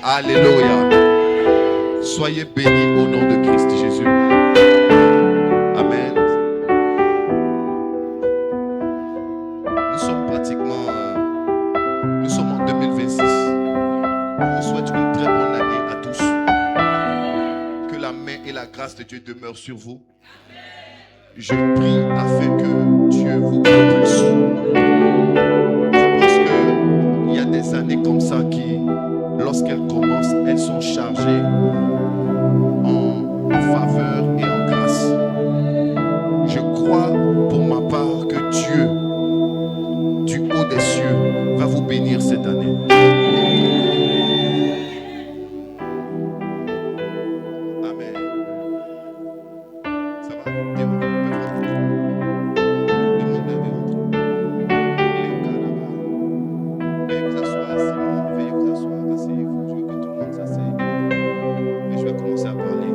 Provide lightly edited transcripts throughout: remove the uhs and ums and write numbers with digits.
Alléluia. Soyez bénis au nom de Christ Jésus. Amen. Nous sommes en 2026. Je vous souhaite une très bonne année à tous. Que la main et la grâce de Dieu demeurent sur vous. Je prie afin que Dieu vous propulse. Je pense qu'il y a des années comme ça qui, lorsqu'elles commencent, elles sont chargées en faveur et en grâce. Je crois pour ma part que Dieu, du haut des cieux, va vous bénir cette année. Amen. Ça va? Veuillez vous asseoir, Simon. Veuillez vous asseoir. Asseyez-vous. Je veux que tout le monde s'asseye. Et je vais commencer à parler.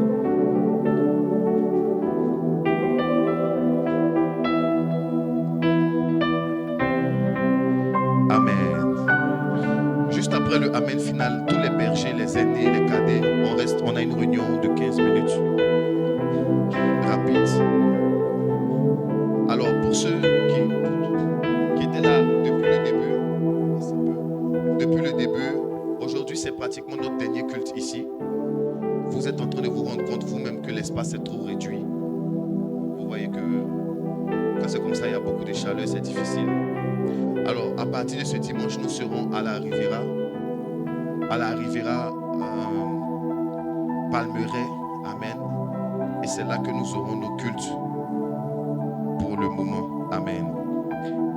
Amen. Juste après le Amen final, tous les bergers, les aînés, les cadets, on a une réunion de 15 minutes. Rapide. Alors, pour ceux qui étaient là depuis le début, aujourd'hui c'est pratiquement notre dernier culte ici. Vous êtes en train de vous rendre compte vous-même que l'espace est trop réduit. Vous voyez que quand c'est comme ça, il y a beaucoup de chaleur, c'est difficile. Alors, à partir de ce dimanche, nous serons à la Riviera. À la Riviera Palmeraie. Amen. Et c'est là que nous aurons nos cultes pour le moment. Amen.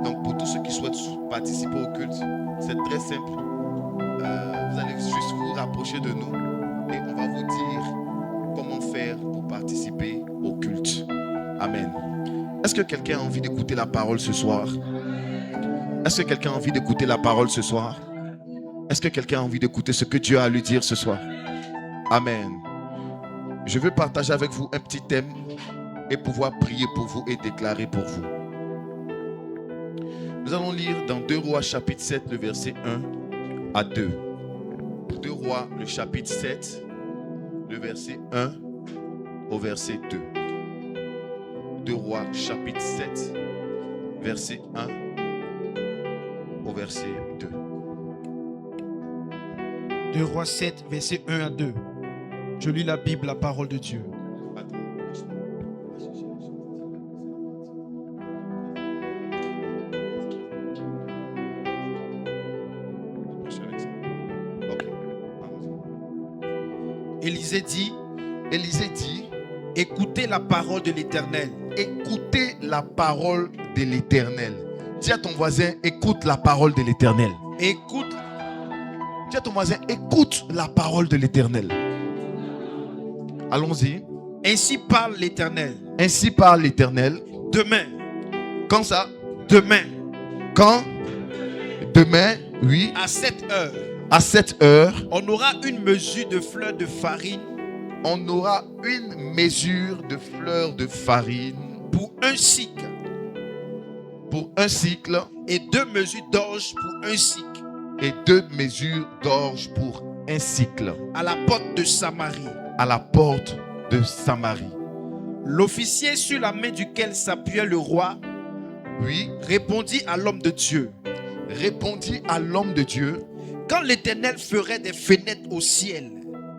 Donc, pour tous ceux qui souhaitent participer au culte, c'est très simple. Vous allez juste vous rapprocher de nous et on va vous dire comment faire pour participer au culte. Amen. Est-ce que quelqu'un a envie d'écouter la parole ce soir? Est-ce que quelqu'un a envie d'écouter la parole ce soir? Est-ce que quelqu'un a envie d'écouter ce que Dieu a à lui dire ce soir? Amen. Je veux partager avec vous un petit thème et pouvoir prier pour vous et déclarer pour vous. Nous allons lire dans 2 Rois chapitre 7, le verset 1 à 2. 2 Rois, le chapitre 7, le verset 1 au verset 2. 2 Rois chapitre 7, verset 1 au verset 2. 2 Rois 7, verset 1 à 2. Je lis la Bible, la parole de Dieu. Élisée dit, écoutez la parole de l'Éternel. Écoutez la parole de l'Éternel. Dis à ton voisin, écoute la parole de l'Éternel. Écoute. Dis à ton voisin, écoute la parole de l'Éternel. Allons-y. Ainsi parle l'Éternel. Ainsi parle l'Éternel. Demain. Quand ça? Demain. Quand? Demain, oui. À 7 heures. À 7 heures. On aura une mesure de fleurs de farine. On aura une mesure de fleurs de farine. Pour un cycle. Pour un cycle. Et 2 mesures d'orge pour un cycle. Et 2 mesures d'orge pour un cycle. À la porte de Samarie. À la porte de Samarie. L'officier sur la main duquel s'appuyait le roi, oui, répondit à l'homme de Dieu. Répondit à l'homme de Dieu. Quand l'Éternel ferait des fenêtres au ciel.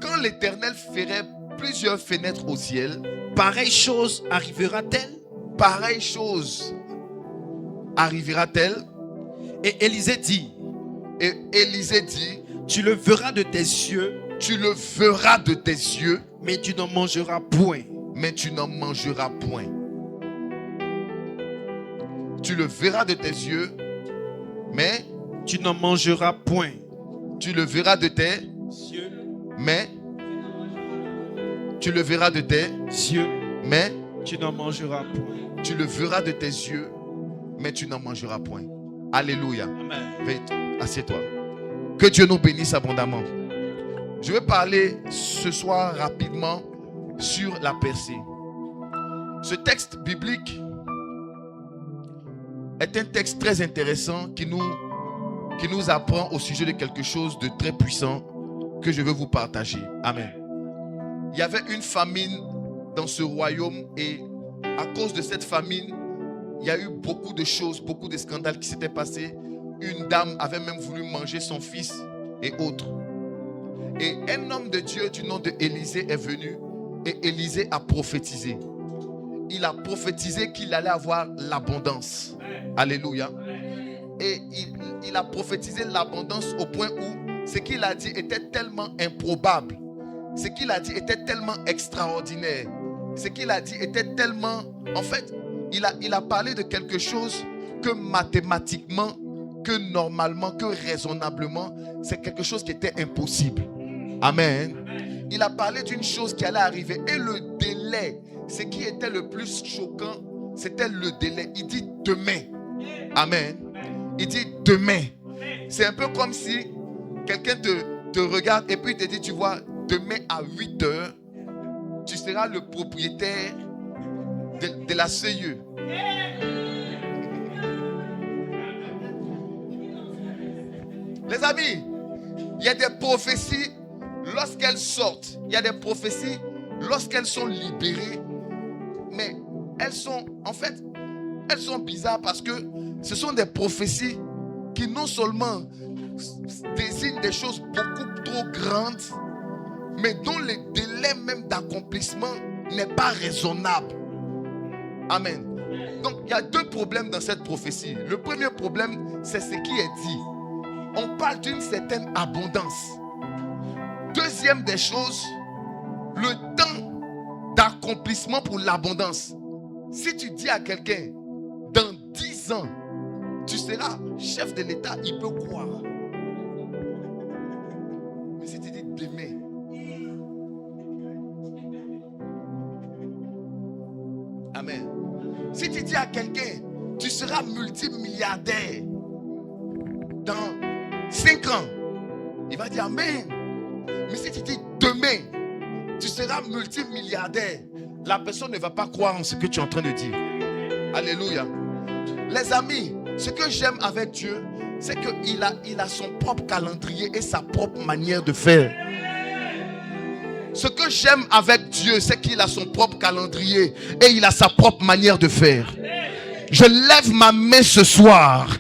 Quand l'Éternel ferait plusieurs fenêtres au ciel. Pareille chose arrivera-t-elle? Pareille chose arrivera-t-elle? Et Élisée dit. Et Élisée dit. Tu le verras de tes yeux. Tu le verras de tes yeux. Mais tu n'en mangeras point. Mais tu n'en mangeras point. Tu le verras de tes yeux. Mais tu n'en mangeras point. Tu le verras de tes yeux. Mais tu le verras de tes yeux. Mais tu n'en mangeras point. Tu le verras de tes yeux. Mais tu n'en mangeras point. Alléluia. Amen. Assieds-toi. Que Dieu nous bénisse abondamment. Je vais parler ce soir rapidement sur la percée. Ce texte biblique est un texte très intéressant qui nous apprend au sujet de quelque chose de très puissant que je veux vous partager. Amen. Il y avait une famine dans ce royaume et à cause de cette famine, il y a eu beaucoup de choses, beaucoup de scandales qui s'étaient passés. Une dame avait même voulu manger son fils et autres. Et un homme de Dieu du nom de Élisée est venu et Élisée a prophétisé. Il a prophétisé qu'il allait avoir l'abondance. Alléluia. Et il a prophétisé l'abondance au point où ce qu'il a dit était tellement improbable. Ce qu'il a dit était tellement extraordinaire. Ce qu'il a dit était tellement... En fait, il a parlé de quelque chose que mathématiquement, que normalement, que raisonnablement, c'est quelque chose qui était impossible. Amen. Il a parlé d'une chose qui allait arriver. Et le délai, ce qui était le plus choquant, c'était le délai. Il dit demain. Amen. Il dit demain. C'est un peu comme si quelqu'un te regarde et puis te dit, tu vois, demain à 8 heures, tu seras le propriétaire de la CIE. Les amis, il y a des prophéties lorsqu'elles sortent. Il y a des prophéties lorsqu'elles sont libérées. Mais elles sont, en fait, elles sont bizarres parce que ce sont des prophéties qui non seulement désignent des choses beaucoup trop grandes, mais dont le délai même d'accomplissement n'est pas raisonnable. Amen. Donc, il y a deux problèmes dans cette prophétie. Le premier problème, c'est ce qui est dit. On parle d'une certaine abondance. Deuxième des choses, le temps d'accomplissement pour l'abondance. Si tu dis à quelqu'un, dans 10 ans, tu seras chef de l'État, il peut croire. Mais si tu dis demain, amen. Si tu dis à quelqu'un, tu seras multimilliardaire dans 5 ans, il va dire amen. Mais si tu dis demain, tu seras multimilliardaire, la personne ne va pas croire en ce que tu es en train de dire. Alléluia. Les amis, ce que j'aime avec Dieu, c'est qu'il a son propre calendrier et sa propre manière de faire. Ce que j'aime avec Dieu, c'est qu'il a son propre calendrier et il a sa propre manière de faire. Je lève ma main ce soir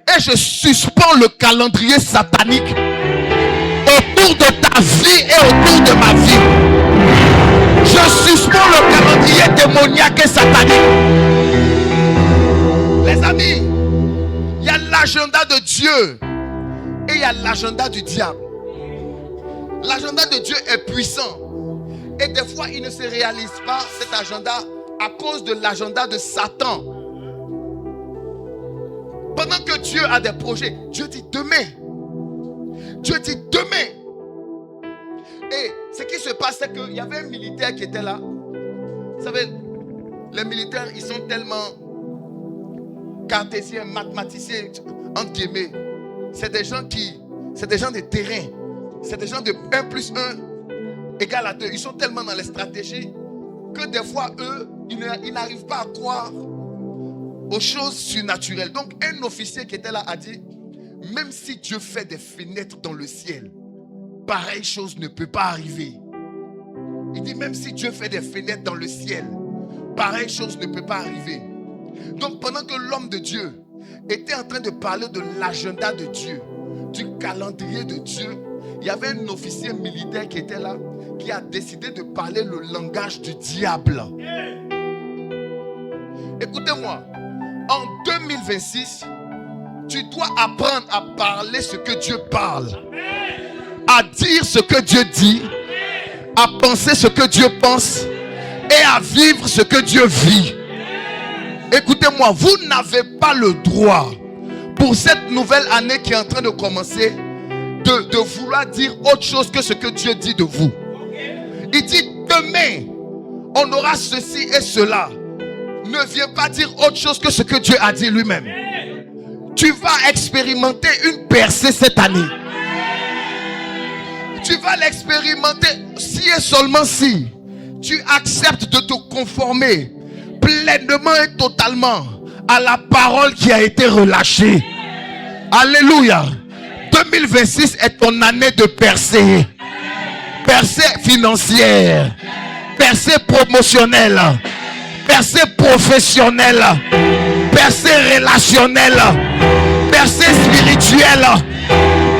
et je suspends le calendrier satanique autour de ta vie et autour de ma vie. Je suspends le calendrier démoniaque et satanique. Les amis, il y a l'agenda de Dieu et il y a l'agenda du diable. L'agenda de Dieu est puissant. Et des fois, il ne se réalise pas cet agenda à cause de l'agenda de Satan. Pendant que Dieu a des projets, Dieu dit demain. Dieu dit demain. Et ce qui se passe, c'est qu'il y avait un militaire qui était là. Vous savez, les militaires, ils sont tellement cartésiens, mathématiciens, entre guillemets. C'est des gens de terrain. C'est des gens de 1 plus 1 égale à 2. Ils sont tellement dans les stratégies que des fois, eux, ils n'arrivent pas à croire aux choses surnaturelles. Donc, un officier qui était là a dit, même si Dieu fait des fenêtres dans le ciel, pareille chose ne peut pas arriver. Il dit, même si Dieu fait des fenêtres dans le ciel, pareille chose ne peut pas arriver. Donc, pendant que l'homme de Dieu était en train de parler de l'agenda de Dieu, du calendrier de Dieu, il y avait un officier militaire qui était là, qui a décidé de parler le langage du diable. Écoutez-moi, en 2026, tu dois apprendre à parler ce que Dieu parle, à dire ce que Dieu dit, à penser ce que Dieu pense et à vivre ce que Dieu vit. Écoutez-moi, vous n'avez pas le droit pour cette nouvelle année qui est en train de commencer de vouloir dire autre chose que ce que Dieu dit de vous. Il dit demain on aura ceci et cela. Ne viens pas dire autre chose que ce que Dieu a dit lui-même. Tu vas expérimenter une percée cette année. Tu vas l'expérimenter si et seulement si tu acceptes de te conformer pleinement et totalement à la parole qui a été relâchée. Alléluia. 2026 est ton année de percée. Percée financière, percée promotionnelle, percée professionnelle, percée relationnelle, percée spirituelle.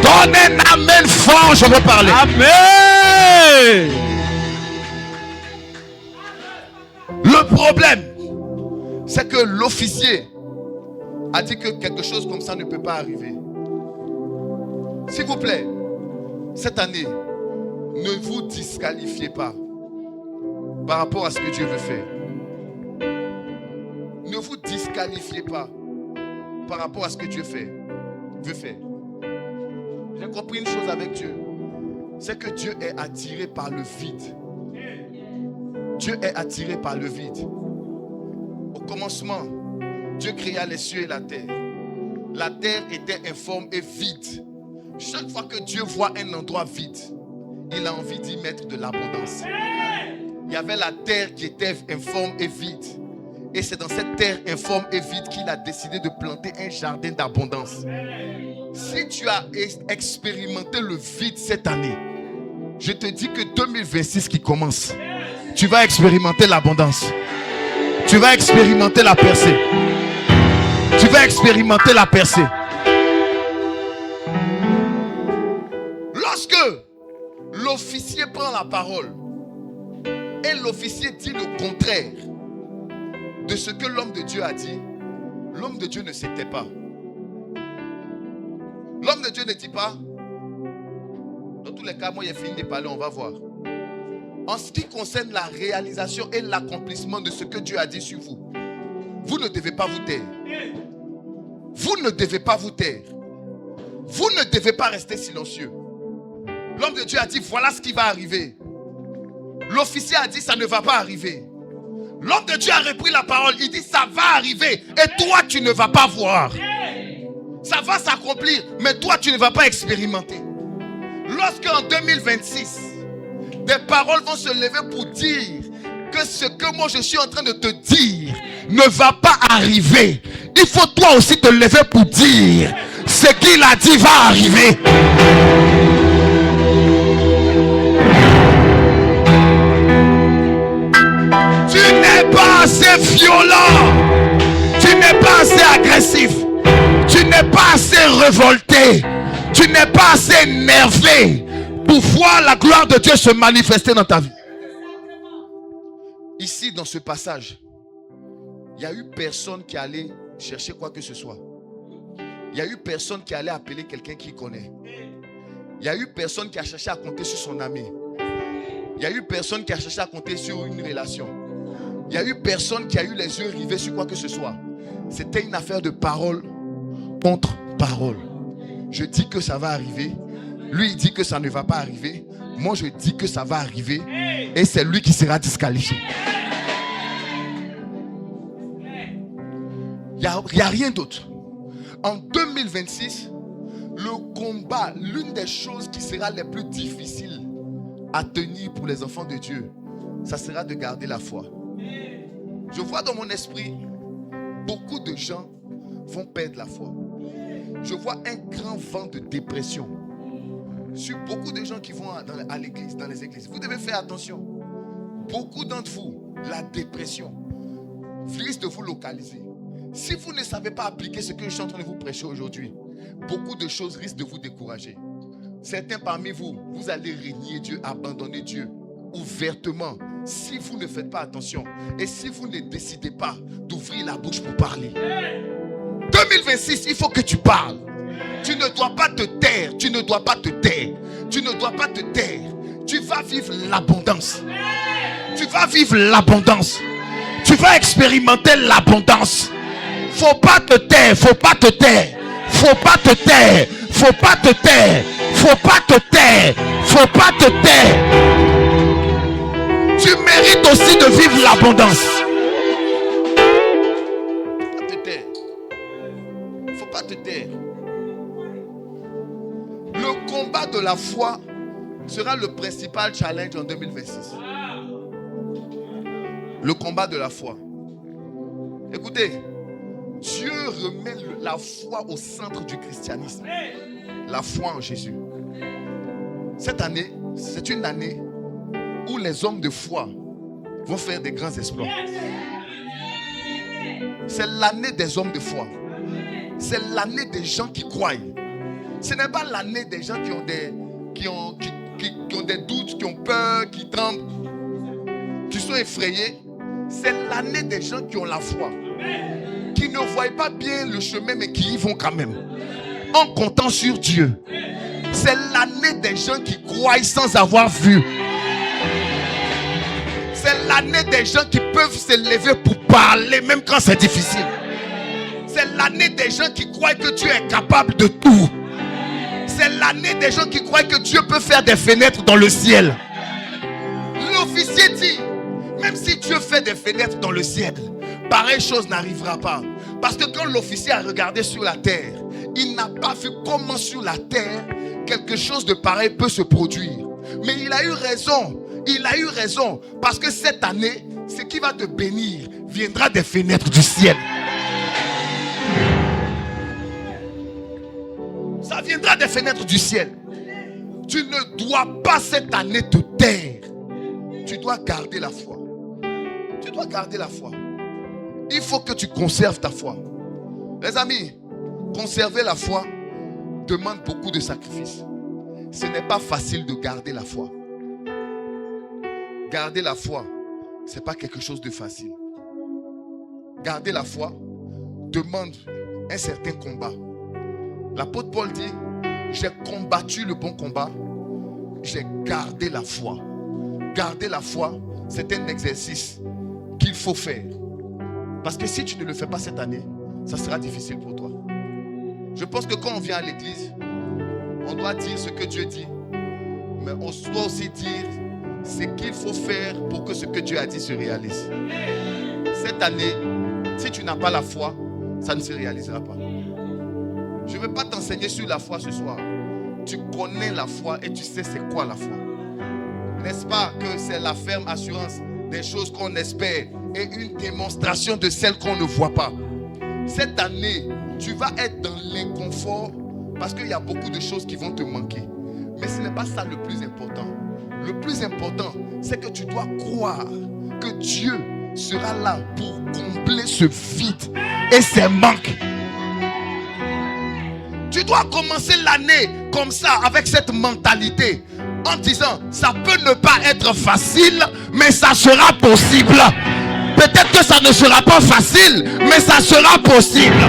Donne un amen fort, je veux parler. Amen. Le problème, c'est que l'officier a dit que quelque chose comme ça ne peut pas arriver. S'il vous plaît, cette année, ne vous disqualifiez pas par rapport à ce que Dieu veut faire. Ne vous disqualifiez pas par rapport à ce que Dieu veut faire. J'ai compris une chose avec Dieu. C'est que Dieu est attiré par le vide. Dieu est attiré par le vide. Au commencement, Dieu créa les cieux et la terre. La terre était informe et vide. Chaque fois que Dieu voit un endroit vide, il a envie d'y mettre de l'abondance. Il y avait la terre qui était informe et vide. Et c'est dans cette terre informe et vide qu'il a décidé de planter un jardin d'abondance. Si tu as expérimenté le vide cette année, je te dis que 2026 qui commence, tu vas expérimenter l'abondance. Tu vas expérimenter la percée. Tu vas expérimenter la percée. Lorsque l'officier prend la parole et l'officier dit le contraire de ce que l'homme de Dieu a dit, l'homme de Dieu ne s'était pas. L'homme de Dieu ne dit pas. Dans tous les cas, moi j'ai fini de parler, on va voir. En ce qui concerne la réalisation et l'accomplissement de ce que Dieu a dit sur vous, vous ne devez pas vous taire. Vous ne devez pas vous taire. Vous ne devez pas rester silencieux. L'homme de Dieu a dit, voilà ce qui va arriver. L'officier a dit, ça ne va pas arriver. L'homme de Dieu a repris la parole. Il dit, ça va arriver. Et toi, tu ne vas pas voir. Ça va s'accomplir. Mais toi, tu ne vas pas expérimenter. Lorsqu'en 2026, des paroles vont se lever pour dire que ce que moi je suis en train de te dire ne va pas arriver. Il faut toi aussi te lever pour dire ce qu'il a dit va arriver. Tu n'es pas assez violent. Tu n'es pas assez agressif. Tu n'es pas assez révolté. Tu n'es pas assez énervé pour voir la gloire de Dieu se manifester dans ta vie. Ici, dans ce passage, il n'y a eu personne qui allait chercher quoi que ce soit. Il n'y a eu personne qui allait appeler quelqu'un qu'il connaît. Il n'y a eu personne qui a cherché à compter sur son ami. Il n'y a eu personne qui a cherché à compter sur une relation. Il n'y a eu personne qui a eu les yeux rivés sur quoi que ce soit. C'était une affaire de parole contre parole. Je dis que ça va arriver. Lui, il dit que ça ne va pas arriver. Moi, je dis que ça va arriver. Et c'est lui qui sera disqualifié. Il n'y a rien d'autre. En 2026, le combat, l'une des choses qui sera les plus difficiles à tenir pour les enfants de Dieu, ça sera de garder la foi. Je vois dans mon esprit, beaucoup de gens vont perdre la foi. Je vois un grand vent de dépression sur beaucoup de gens qui vont à l'église, dans les églises. Vous devez faire attention. Beaucoup d'entre vous, la dépression risque de vous localiser. Si vous ne savez pas appliquer ce que je suis en train de vous prêcher aujourd'hui, beaucoup de choses risquent de vous décourager. Certains parmi vous, vous allez renier Dieu, abandonner Dieu ouvertement si vous ne faites pas attention et si vous ne décidez pas d'ouvrir la bouche pour parler. 2026, il faut que tu parles. Tu ne dois pas te taire. Tu ne dois pas te taire. Tu ne dois pas te taire. Tu vas vivre l'abondance. Tu vas vivre l'abondance. Tu vas expérimenter l'abondance. Faut pas te taire. Faut pas te taire. Faut pas te taire. Faut pas te taire. Faut pas te taire. Faut pas te taire. Tu mérites aussi de vivre l'abondance. Faut pas te taire. Le combat de la foi sera le principal challenge en 2026. Le combat de la foi. Écoutez, Dieu remet la foi au centre du christianisme. La foi en Jésus. Cette année, c'est une année où les hommes de foi vont faire des grands exploits. C'est l'année des hommes de foi. C'est l'année des gens qui croient. Ce n'est pas l'année des gens qui ont des doutes, qui ont peur, qui tremblent, qui sont effrayés. C'est l'année des gens qui ont la foi, qui ne voient pas bien le chemin, mais qui y vont quand même, en comptant sur Dieu. C'est l'année des gens qui croient sans avoir vu. C'est l'année des gens qui peuvent se lever pour parler, même quand c'est difficile. C'est l'année des gens qui croient que Dieu est capable de tout. C'est l'année des gens qui croient que Dieu peut faire des fenêtres dans le ciel. L'officier dit, même si Dieu fait des fenêtres dans le ciel, pareille chose n'arrivera pas. Parce que quand l'officier a regardé sur la terre, il n'a pas vu comment sur la terre quelque chose de pareil peut se produire. Mais il a eu raison. Il a eu raison. Parce que cette année, ce qui va te bénir viendra des fenêtres du ciel. Ça viendra des fenêtres du ciel. Tu ne dois pas cette année te taire. Tu dois garder la foi. Tu dois garder la foi. Il faut que tu conserves ta foi. Les amis, conserver la foi demande beaucoup de sacrifices. Ce n'est pas facile de garder la foi. Garder la foi, ce n'est pas quelque chose de facile. Garder la foi demande un certain combat. L'apôtre Paul dit, j'ai combattu le bon combat, j'ai gardé la foi. Garder la foi, c'est un exercice qu'il faut faire. Parce que si tu ne le fais pas cette année, ça sera difficile pour toi. Je pense que quand on vient à l'église, on doit dire ce que Dieu dit, mais on doit aussi dire ce qu'il faut faire pour que ce que Dieu a dit se réalise. Cette année, si tu n'as pas la foi, ça ne se réalisera pas. Je ne vais pas t'enseigner sur la foi ce soir. Tu connais la foi et tu sais c'est quoi la foi. N'est-ce pas que c'est la ferme assurance des choses qu'on espère et une démonstration de celles qu'on ne voit pas. Cette année, tu vas être dans l'inconfort parce qu'il y a beaucoup de choses qui vont te manquer. Mais ce n'est pas ça le plus important. Le plus important, c'est que tu dois croire que Dieu sera là pour combler ce vide et ces manques. Tu dois commencer l'année comme ça, avec cette mentalité, en disant, ça peut ne pas être facile, mais ça sera possible. Peut-être que ça ne sera pas facile, mais ça sera possible.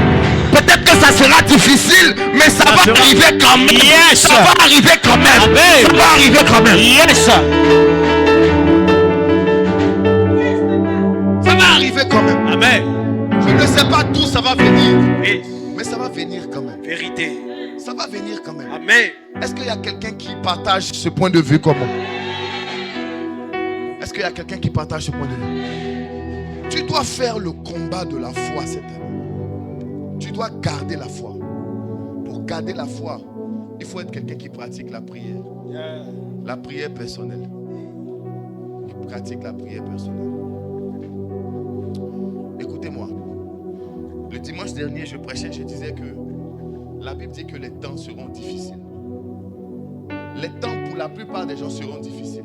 Peut-être que ça sera difficile, mais ça va arriver quand même. Yes. Ça va arriver quand même. Amen. Ça va arriver quand même. Yes. Ça va arriver quand même. Amen. Je ne sais pas d'où ça va venir. Yes. Mais ça va venir quand même. Vérité. Ça va venir quand même. Amen. Est-ce qu'il y a quelqu'un qui partage ce point de vue comme moi? Est-ce qu'il y a quelqu'un qui partage ce point de vue? Tu dois faire le combat de la foi cette année. Tu dois garder la foi. Pour garder la foi, il faut être quelqu'un qui pratique la prière. La prière personnelle. Qui pratique la prière personnelle. Écoutez-moi. Le dimanche dernier, je prêchais, je disais que la Bible dit que les temps seront difficiles. Les temps pour la plupart des gens seront difficiles.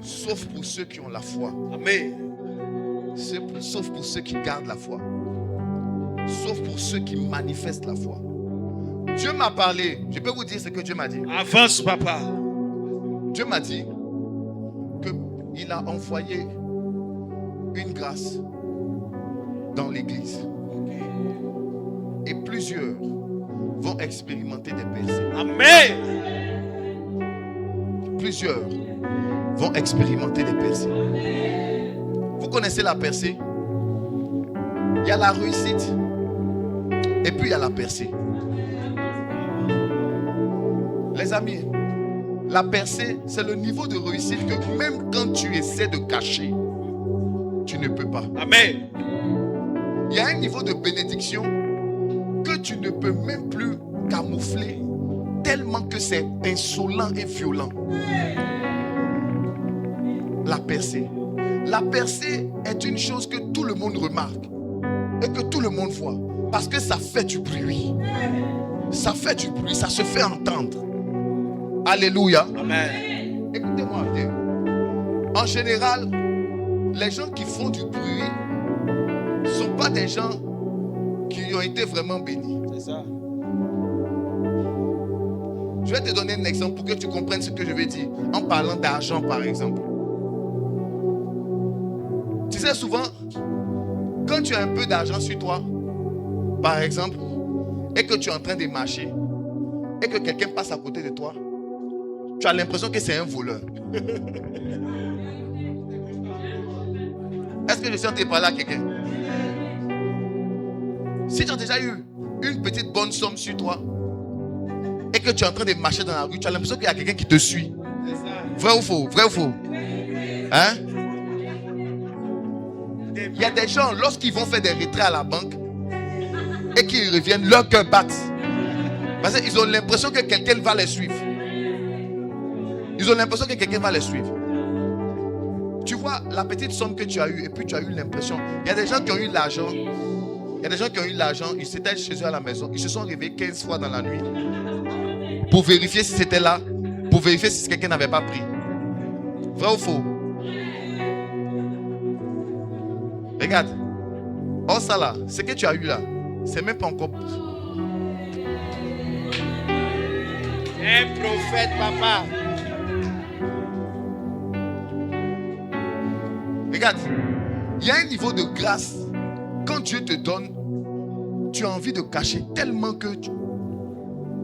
Sauf pour ceux qui ont la foi. Amen. Sauf pour ceux qui gardent la foi. Sauf pour ceux qui manifestent la foi. Dieu m'a parlé. Je peux vous dire ce que Dieu m'a dit. Avance, papa. Dieu m'a dit qu'il a envoyé une grâce dans l'église. Et plusieurs vont expérimenter des percées. Amen. Plusieurs vont expérimenter des percées. Vous connaissez la percée? Il y a la réussite et puis il y a la percée. Les amis, la percée, c'est le niveau de réussite que même quand tu essaies de cacher, tu ne peux pas. Amen. Il y a un niveau de bénédiction que tu ne peux même plus camoufler tellement que c'est insolent et violent. La percée. La percée est une chose que tout le monde remarque. et que tout le monde voit. Parce que ça fait du bruit. Ça fait du bruit, ça se fait entendre. Alléluia. Amen. Écoutez-moi bien. En général, les gens qui font du bruit ne sont pas des gens qui ont été vraiment bénis. C'est ça. Je vais te donner un exemple pour que tu comprennes ce que je veux dire. En parlant d'argent, par exemple. Tu sais, souvent, quand tu as un peu d'argent sur toi, par exemple, et que tu es en train de marcher, et que quelqu'un passe à côté de toi, tu as l'impression que c'est un voleur. Est-ce que je suis en train de parler à quelqu'un? Si tu as déjà eu une petite bonne somme sur toi, et que tu es en train de marcher dans la rue, tu as l'impression qu'il y a quelqu'un qui te suit. Vrai ou faux? Vrai ou faux? Hein? Il y a des gens, lorsqu'ils vont faire des retraits à la banque et qu'ils reviennent, leur cœur bat. Parce qu'ils ont l'impression que quelqu'un va les suivre. Ils ont l'impression que quelqu'un va les suivre. Tu vois la petite somme que tu as eue et puis tu as eu l'impression. Il y a des gens qui ont eu l'argent. Il y a des gens qui ont eu l'argent. Ils s'étaient chez eux à la maison. Ils se sont réveillés 15 fois dans la nuit pour vérifier si c'était là. Pour vérifier si quelqu'un n'avait pas pris. Vrai ou faux? Regarde. Oh ça là, ce que tu as eu là, c'est même pas encore. Un prophète, papa. Regarde, il y a un niveau de grâce. Quand Dieu te donne, tu as envie de cacher tellement que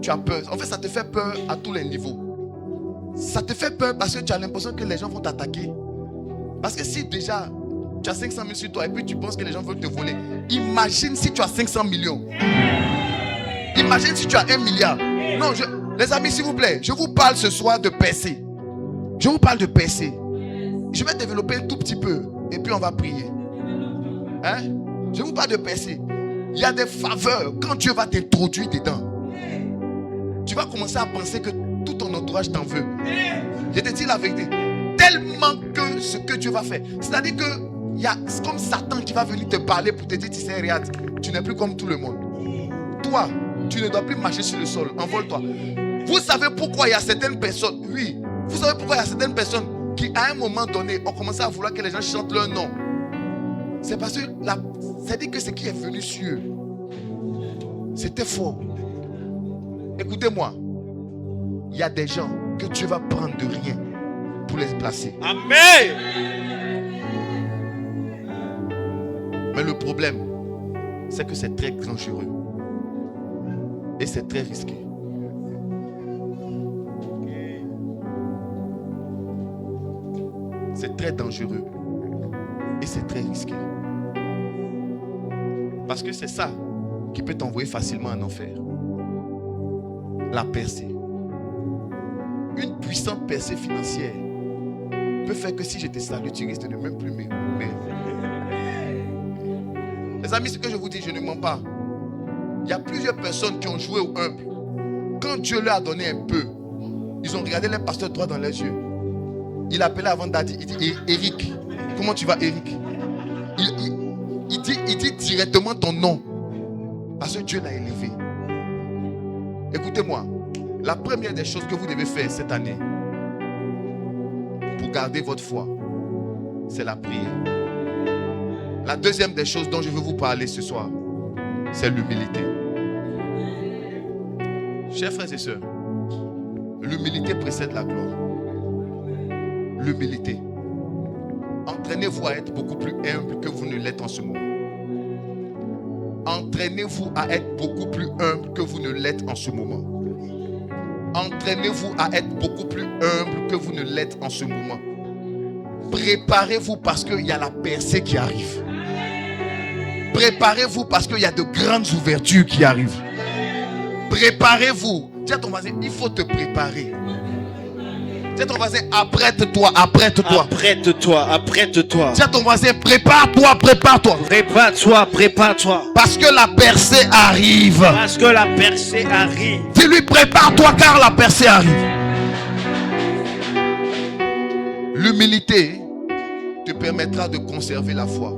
tu as peur. En fait, ça te fait peur à tous les niveaux. Ça te fait peur parce que tu as l'impression que les gens vont t'attaquer. Parce que si déjà tu as 500 000 sur toi et puis tu penses que les gens veulent te voler, imagine si tu as 500 millions. Imagine si tu as 1 milliard. Non, les amis, s'il vous plaît, je vous parle ce soir de percer. Je vous parle de percer. Je vais développer un tout petit peu et puis on va prier. Hein? Je vous parle de percer. Il y a des faveurs quand Dieu va t'introduire dedans. Tu vas commencer à penser que tout ton entourage t'en veut. Je te dis la vérité. Tellement que ce que Dieu va faire. C'est-à-dire que c'est comme Satan qui va venir te parler pour te dire, tu sais, regarde, tu n'es plus comme tout le monde. Toi, tu ne dois plus marcher sur le sol. Envole-toi. Vous savez pourquoi il y a certaines personnes, oui, vous savez pourquoi il y a certaines personnes qui, à un moment donné, ont commencé à vouloir que les gens chantent leur nom. C'est parce que c'est-à-dire que ce qui est venu sur eux, c'était fort. Écoutez-moi, il y a des gens que Dieu va prendre de rien pour les placer. Amen. Mais le problème, c'est que c'est très dangereux. Et c'est très risqué. C'est très dangereux. Et c'est très risqué. Parce que c'est ça qui peut t'envoyer facilement en enfer. La percée. Une puissante percée financière peut faire que si je te salue, tu risques de même plus m'aimer. Les amis, ce que je vous dis, je ne mens pas. Il y a plusieurs personnes qui ont joué au humble. Quand Dieu leur a donné un peu, ils ont regardé les pasteurs droit dans les yeux. Il appelait avant Daddy, il dit Eric. Comment tu vas, Eric? Il dit directement ton nom. Parce que Dieu l'a élevé. Écoutez-moi. La première des choses que vous devez faire cette année pour garder votre foi, c'est la prière. La deuxième des choses dont je veux vous parler ce soir, c'est l'humilité. Chers frères et sœurs, l'humilité précède la gloire. L'humilité. Entraînez-vous à être beaucoup plus humble que vous ne l'êtes en ce moment. Entraînez-vous à être beaucoup plus humble que vous ne l'êtes en ce moment. Entraînez-vous à être beaucoup plus humble que vous ne l'êtes en ce moment. Préparez-vous parce qu'il y a la percée qui arrive. Préparez-vous parce qu'il y a de grandes ouvertures qui arrivent. Préparez-vous. Dis à ton voisin, il faut te préparer. Dis à ton voisin, apprête-toi, apprête-toi. Apprête-toi, apprête-toi. Dis à ton voisin, prépare-toi, prépare-toi. Prépare-toi, prépare-toi. Parce que la percée arrive. Parce que la percée arrive. Dis-lui, prépare-toi car la percée arrive. L'humilité te permettra de conserver la foi.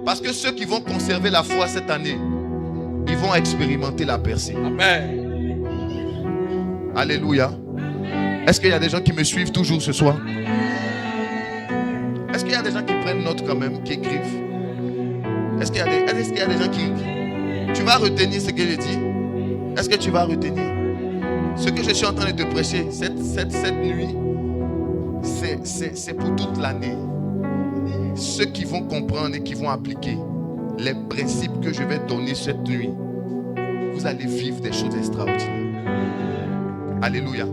Parce que ceux qui vont conserver la foi cette année, ils vont expérimenter la percée. Amen. Alléluia. Est-ce qu'il y a des gens qui me suivent toujours ce soir? Est-ce qu'il y a des gens qui prennent note quand même, qui écrivent? Est-ce qu'il y a des gens qui... Tu vas retenir ce que je dis? Est-ce que tu vas retenir? Ce que je suis en train de te prêcher, cette nuit, c'est pour toute l'année. Ceux qui vont comprendre et qui vont appliquer les principes que je vais donner cette nuit, vous allez vivre des choses extraordinaires. Alléluia.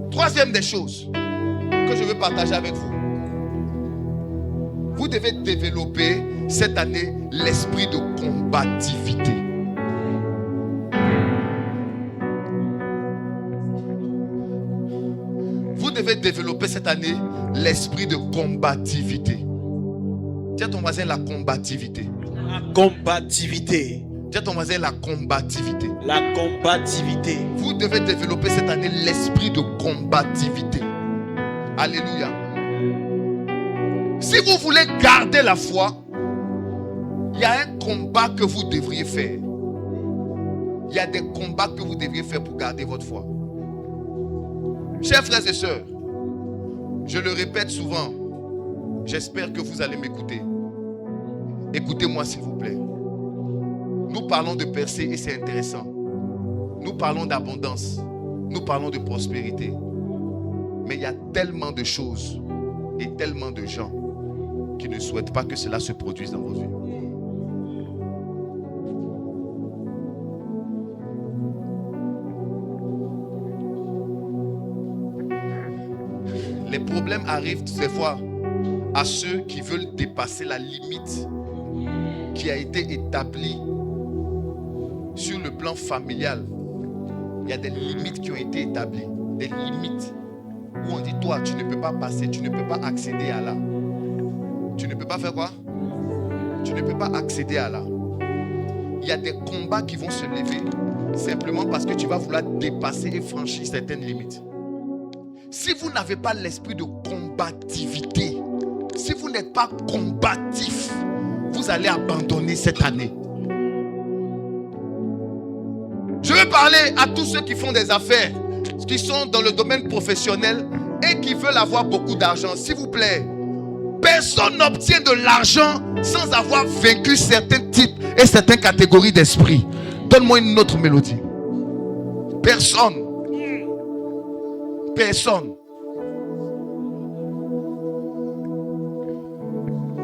Troisième des choses que je veux partager avec vous. Vous devez développer cette année l'esprit de combativité. Vous devez développer cette année l'esprit de combativité. Dis à ton voisin la combativité. La combativité. Dis à ton voisin la combativité. La combativité. Vous devez développer cette année l'esprit de combativité. Alléluia. Si vous voulez garder la foi, il y a un combat que vous devriez faire. Il y a des combats que vous devriez faire pour garder votre foi. Chers frères et sœurs, je le répète souvent, j'espère que vous allez m'écouter. Écoutez-moi s'il vous plaît. Nous parlons de percée et c'est intéressant. Nous parlons d'abondance. Nous parlons de prospérité. Mais il y a tellement de choses et tellement de gens qui ne souhaitent pas que cela se produise dans vos vies. Les problèmes arrivent des fois à ceux qui veulent dépasser la limite qui a été établie sur le plan familial. Il y a des limites qui ont été établies. Des limites où on dit toi tu ne peux pas passer, tu ne peux pas accéder à là. Tu ne peux pas faire quoi? Tu ne peux pas accéder à là. Il y a des combats qui vont se lever simplement parce que tu vas vouloir dépasser et franchir certaines limites. Si vous n'avez pas l'esprit de combativité, si vous n'êtes pas combatif, vous allez abandonner cette année. Je veux parler à tous ceux qui font des affaires, qui sont dans le domaine professionnel et qui veulent avoir beaucoup d'argent. S'il vous plaît, personne n'obtient de l'argent sans avoir vaincu certains types et certaines catégories d'esprit. Donne-moi une autre mélodie. Personne. Personne.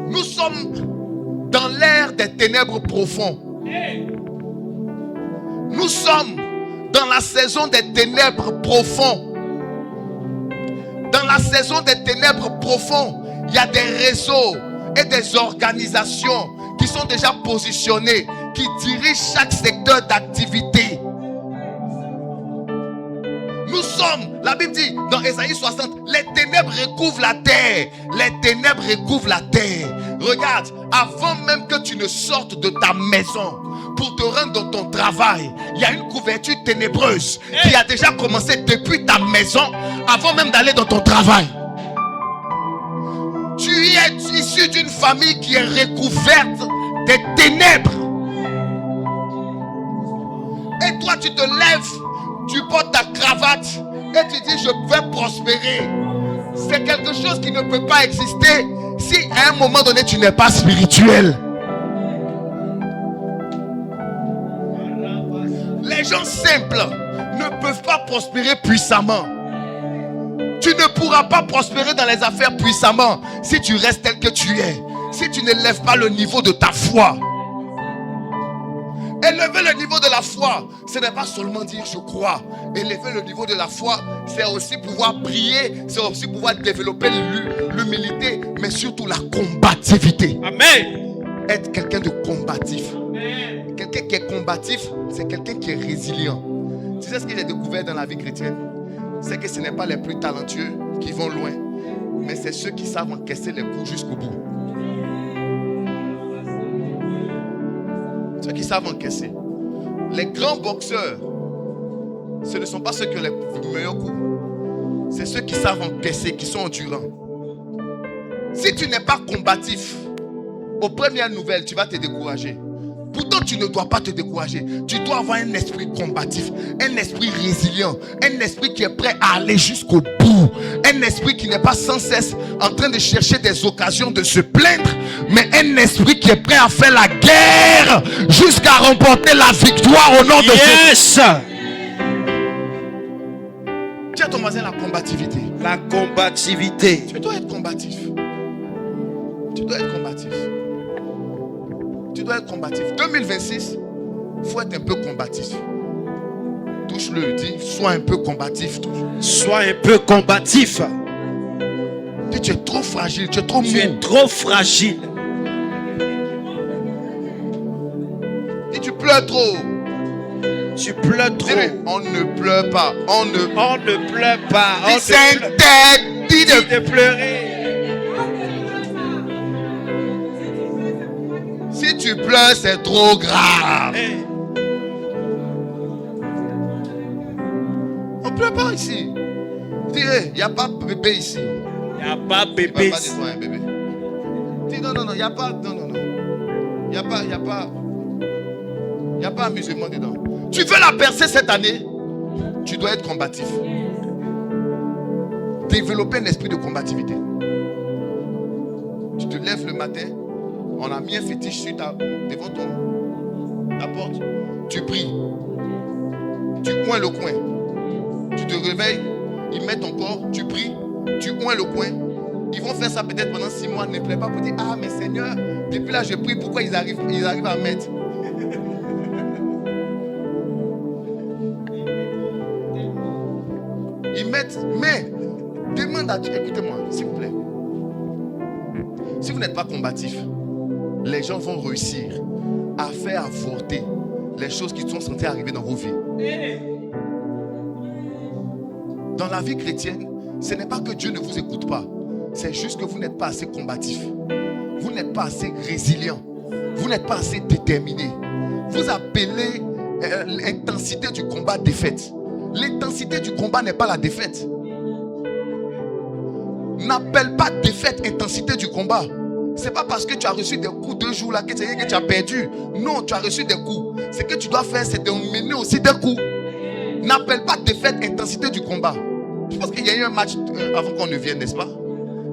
Nous sommes dans l'ère des ténèbres profondes. Nous sommes dans la saison des ténèbres profondes. Dans la saison des ténèbres profondes, il y a des réseaux et des organisations qui sont déjà positionnés, qui dirigent chaque secteur d'activité. Nous sommes, la Bible dit dans Ésaïe 60, les ténèbres recouvrent la terre. Les ténèbres recouvrent la terre. Regarde, avant même que tu ne sortes de ta maison pour te rendre dans ton travail, il y a une couverture ténébreuse qui a déjà commencé depuis ta maison avant même d'aller dans ton travail. Tu es issu d'une famille qui est recouverte des ténèbres. Et toi tu te lèves, tu portes ta cravate et tu dis je vais prospérer. C'est quelque chose qui ne peut pas exister si à un moment donné tu n'es pas spirituel. Les gens simples ne peuvent pas prospérer puissamment. Tu ne pourras pas prospérer dans les affaires puissamment si tu restes tel que tu es. Si tu ne lèves pas le niveau de ta foi. Élever le niveau de la foi, ce n'est pas seulement dire je crois. Élever le niveau de la foi, c'est aussi pouvoir prier, c'est aussi pouvoir développer l'humilité, mais surtout la combativité. Amen. Être quelqu'un de combatif. Quelqu'un qui est combatif, c'est quelqu'un qui est résilient. Tu sais ce que j'ai découvert dans la vie chrétienne? C'est que ce n'est pas les plus talentueux qui vont loin, mais c'est ceux qui savent encaisser les coups jusqu'au bout. Ceux qui savent encaisser. Les grands boxeurs, ce ne sont pas ceux qui ont les meilleurs coups. C'est ceux qui savent encaisser, qui sont endurants. Si tu n'es pas combatif, aux premières nouvelles, tu vas te décourager. Pourtant, tu ne dois pas te décourager. Tu dois avoir un esprit combatif, un esprit résilient, un esprit qui est prêt à aller jusqu'au bout, un esprit qui n'est pas sans cesse en train de chercher des occasions de se plaindre, mais un esprit qui est prêt à faire la guerre jusqu'à remporter la victoire au nom de Jésus. Dis à ton voisin la combativité. La combativité. Tu dois être combatif. Tu dois être combatif. Tu dois être combatif. 2026, il faut être un peu combatif. Touche-le, dis, sois un peu combatif. Sois un peu combatif. Dis, tu es trop fragile, tu es trop mou. Tu es trop fragile. Dis, tu pleures trop. Tu pleures trop. Dis, on ne pleure pas. On ne pleure pas. Dis, c'est interdit de pleurer. Si tu pleures, c'est trop grave. Hey. On ne pleure pas ici. Dis, il n'y a pas de bébé ici. Il n'y a pas de bébé Il ici. un bébé. Dis, non, il n'y a pas. Non. Il n'y a pas amusement dedans. Tu veux la percer cette année, tu dois être combatif. Développer un esprit de combativité. Tu te lèves le matin, on a mis un fétiche devant ta porte. Tu pries. Tu oins le coin. Tu te réveilles, ils mettent ton corps, tu pries, tu oins le coin. Ils vont faire ça peut-être pendant 6 mois, ne plaît pas pour dire, ah mais Seigneur, depuis là je prie, pourquoi ils arrivent à mettre? Ils mettent, mais demande à Dieu, écoutez-moi, s'il vous plaît. Si vous n'êtes pas combatif, les gens vont réussir à faire avorter les choses qui sont censées arriver dans vos vies. Dans la vie chrétienne, ce n'est pas que Dieu ne vous écoute pas. C'est juste que vous n'êtes pas assez combatif. Vous n'êtes pas assez résilient. Vous n'êtes pas assez déterminé. Vous appelez l'intensité du combat défaite. L'intensité du combat n'est pas la défaite. N'appelle pas défaite intensité du combat. C'est pas parce que tu as reçu des coups 2 jours là que tu as perdu. Non, tu as reçu des coups. Ce que tu dois faire, c'est de mener aussi des coups. N'appelle pas défaite intensité du combat. Je pense qu'il y a eu un match avant qu'on ne vienne, n'est-ce pas?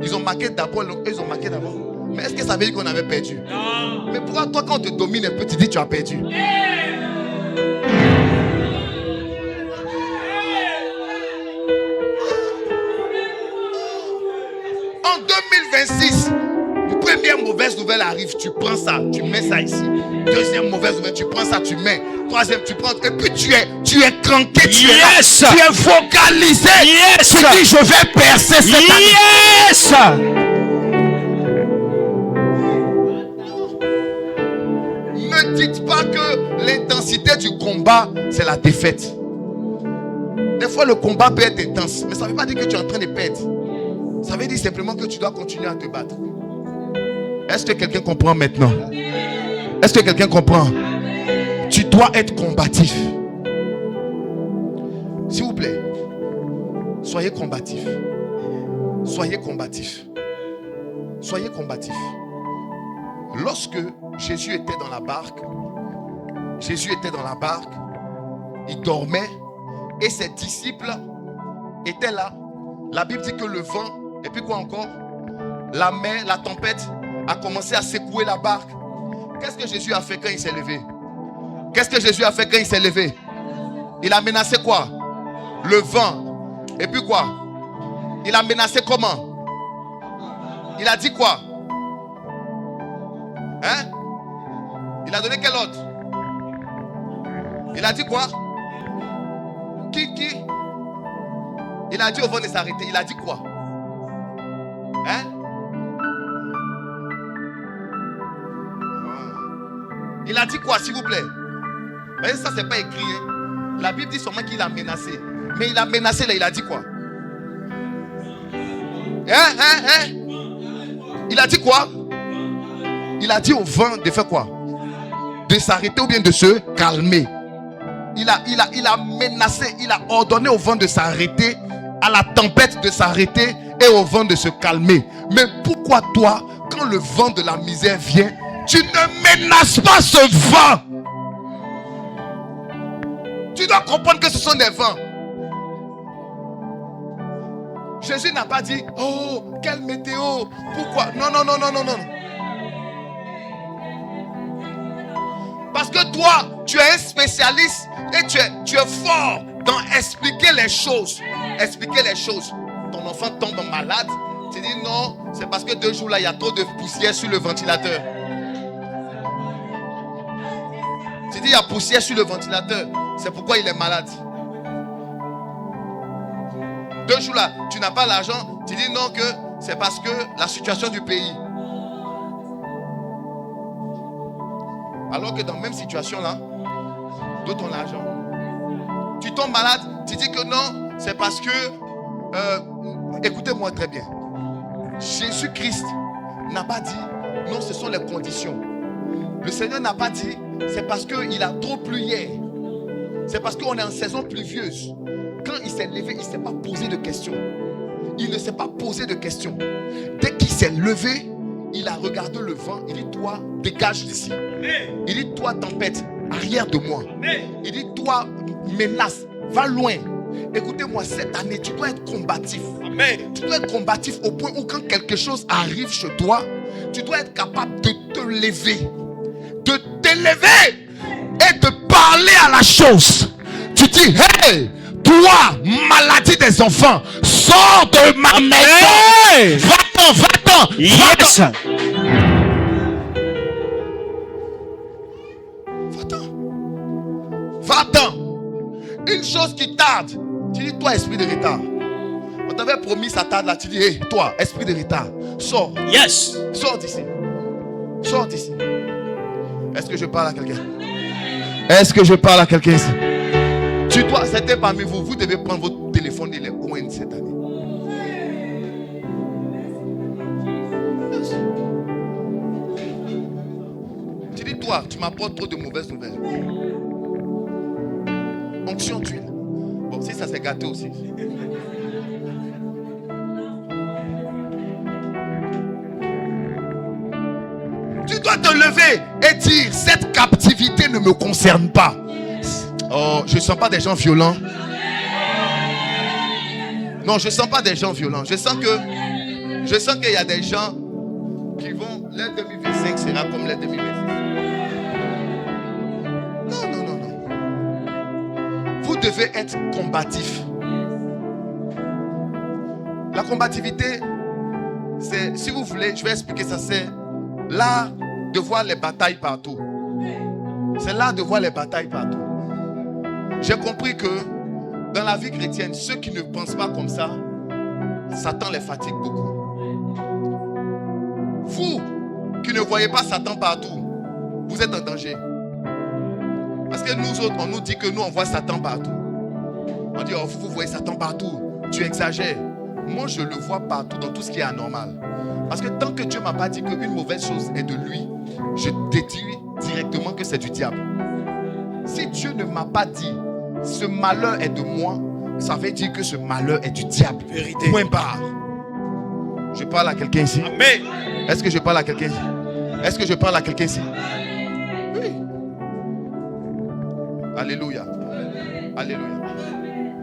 Ils ont marqué d'abord, ils ont marqué d'abord. Mais est-ce que ça veut dire qu'on avait perdu? Non. Mais pourquoi toi, quand on te domine un peu, tu dis que tu as perdu? En 2026, une première mauvaise nouvelle arrive, tu prends ça, tu mets ça ici. Deuxième mauvaise nouvelle, tu prends ça, tu mets. Troisième, tu prends. Et puis tu es cranké, tu es focalisé. Yes. Tu dis, je vais percer cette année. Yes. Ne dites pas que l'intensité du combat, c'est la défaite. Des fois, le combat peut être intense, mais ça ne veut pas dire que tu es en train de perdre. Ça veut dire simplement que tu dois continuer à te battre. Est-ce que quelqu'un comprend maintenant? Est-ce que quelqu'un comprend? Tu dois être combatif. S'il vous plaît, soyez combatif. Soyez combatif. Soyez combatif. Lorsque Jésus était dans la barque, il dormait et ses disciples étaient là. La Bible dit que le vent, et puis quoi encore? La mer, la tempête a commencé à secouer la barque. Qu'est-ce que Jésus a fait quand il s'est levé? Qu'est-ce que Jésus a fait quand il s'est levé? Il a menacé quoi? Le vent. Et puis quoi? Il a menacé comment? Il a dit quoi? Hein? Il a donné quel ordre? Il a dit quoi? Qui? Il a dit au vent de s'arrêter. Il a dit quoi? Hein? Il a dit quoi, s'il vous plaît? Vous voyez, ça, c'est pas écrit. Hein? La Bible dit seulement qu'il a menacé. Mais il a menacé là, il a dit quoi? Il a dit quoi? Il a dit au vent de faire quoi? De s'arrêter ou bien de se calmer. Il a menacé, il a ordonné au vent de s'arrêter, à la tempête de s'arrêter et au vent de se calmer. Mais pourquoi toi, quand quand le vent de la misère vient, tu ne menaces pas ce vent. Tu dois comprendre que ce sont des vents. Jésus n'a pas dit, oh, quelle météo, pourquoi? Non, non, non, non, non, non. Parce que toi, tu es un spécialiste et tu es fort dans expliquer les choses. Expliquer les choses. Ton enfant tombe malade, tu dis non, c'est parce que 2 jours là, il y a trop de poussière sur le ventilateur. Tu dis, il y a poussière sur le ventilateur, c'est pourquoi il est malade. 2 jours là, tu n'as pas l'argent, tu dis non, que c'est parce que la situation du pays. Alors que dans la même situation là, donne ton argent. Tu tombes malade, tu dis que non, c'est parce que, écoutez-moi très bien. Jésus-Christ n'a pas dit, non, ce sont les conditions. Le Seigneur n'a pas dit, c'est parce qu'il a trop plu hier. C'est parce qu'on est en saison pluvieuse. Quand il s'est levé, il ne s'est pas posé de questions. Il ne s'est pas posé de questions. Dès qu'il s'est levé, il a regardé le vent. Il dit, toi, dégage d'ici. Il dit, toi, tempête, arrière de moi. Il dit, toi, menace, va loin. Écoutez-moi, cette année, tu dois être combatif. Tu dois être combatif au point où quand quelque chose arrive chez toi, tu dois être capable de te lever. De t'élever et de parler à la chose. Tu dis, hey, toi, maladie des enfants, sors de ma maison. Va-t'en, va-t'en. Yes. Va-t'en. Va-t'en. Une chose qui tarde, tu dis, toi, esprit de retard. On t'avait promis ça tarde là, tu dis, hey, toi, esprit de retard, sors. Yes. Sors d'ici. Sors d'ici. Est-ce que je parle à quelqu'un? Est-ce que je parle à quelqu'un ici? Tu dois, c'était parmi vous, vous devez prendre votre téléphone et les coins cette année. Tu dis, toi, tu m'apportes trop de mauvaises nouvelles. Onction d'huile. Bon, si ça s'est gâté aussi. Tu dois te lever et dire, cette captivité ne me concerne pas. Oh, je ne sens pas des gens violents. Non, je ne sens pas des gens violents. Je sens qu'il y a des gens qui vont, l'année 2025 sera comme l'année 2026. Non, non, non, non. Vous devez être combatif. La combativité, c'est, si vous voulez, je vais expliquer ça, c'est l'art de voir les batailles partout. C'est l'art de voir les batailles partout. J'ai compris que dans la vie chrétienne, ceux qui ne pensent pas comme ça, Satan les fatigue beaucoup. Vous qui ne voyez pas Satan partout, vous êtes en danger. Parce que nous autres, on nous dit que nous, on voit Satan partout. On dit, oh, vous voyez Satan partout. Tu exagères. Moi, je le vois partout dans tout ce qui est anormal. Parce que tant que Dieu ne m'a pas dit qu'une mauvaise chose est de lui, je déduis directement que c'est du diable. Si Dieu ne m'a pas dit ce malheur est de moi, ça veut dire que ce malheur est du diable. Vérité. Point barre. Je parle à quelqu'un ici. Amen. Est-ce que je parle à quelqu'un ici? Est-ce que je parle à quelqu'un ici? Oui. Alléluia. Alléluia.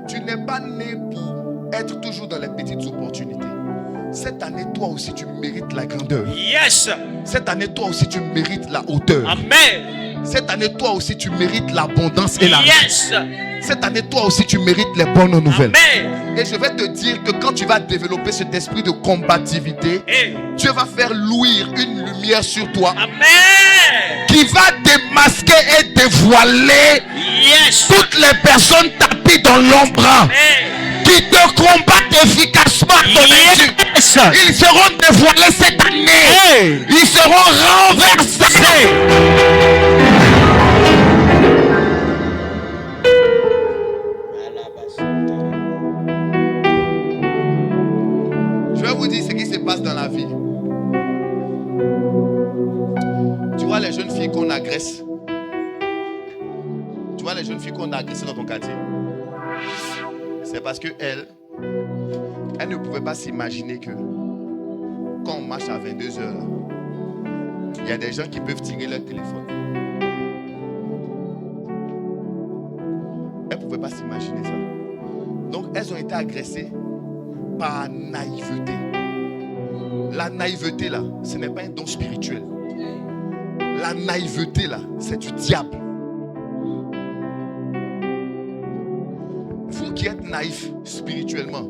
Tu n'es pas né pour être toujours dans les petites opportunités. Cette année, toi aussi, tu mérites la grandeur. Yes. Cette année, toi aussi, tu mérites la hauteur. Amen. Cette année, toi aussi, tu mérites l'abondance et la Yes. Cette année, toi aussi, tu mérites les bonnes nouvelles. Amen. Et je vais te dire que quand tu vas développer cet esprit de combativité, Hey. Dieu va faire luire une lumière sur toi Amen. qui va démasquer et dévoiler Yes. toutes les personnes tapées dans l'ombre Amen. qui te combattent efficacement à ton insu. Yes. Ils seront dévoilés cette année. Hey. Ils seront renversés. Je vais vous dire ce qui se passe dans la vie. Tu vois les jeunes filles qu'on agresse. Tu vois les jeunes filles qu'on a agressées dans ton quartier. C'est parce que elles ne pouvaient pas s'imaginer que quand on marche à 22h, Il y a des gens qui peuvent tirer leur téléphone. Elles ne pouvaient pas s'imaginer ça. Donc, elles ont été agressées par naïveté. La naïveté, là, ce n'est pas un don spirituel. La naïveté, là, c'est du diable. Vous qui êtes naïfs spirituellement,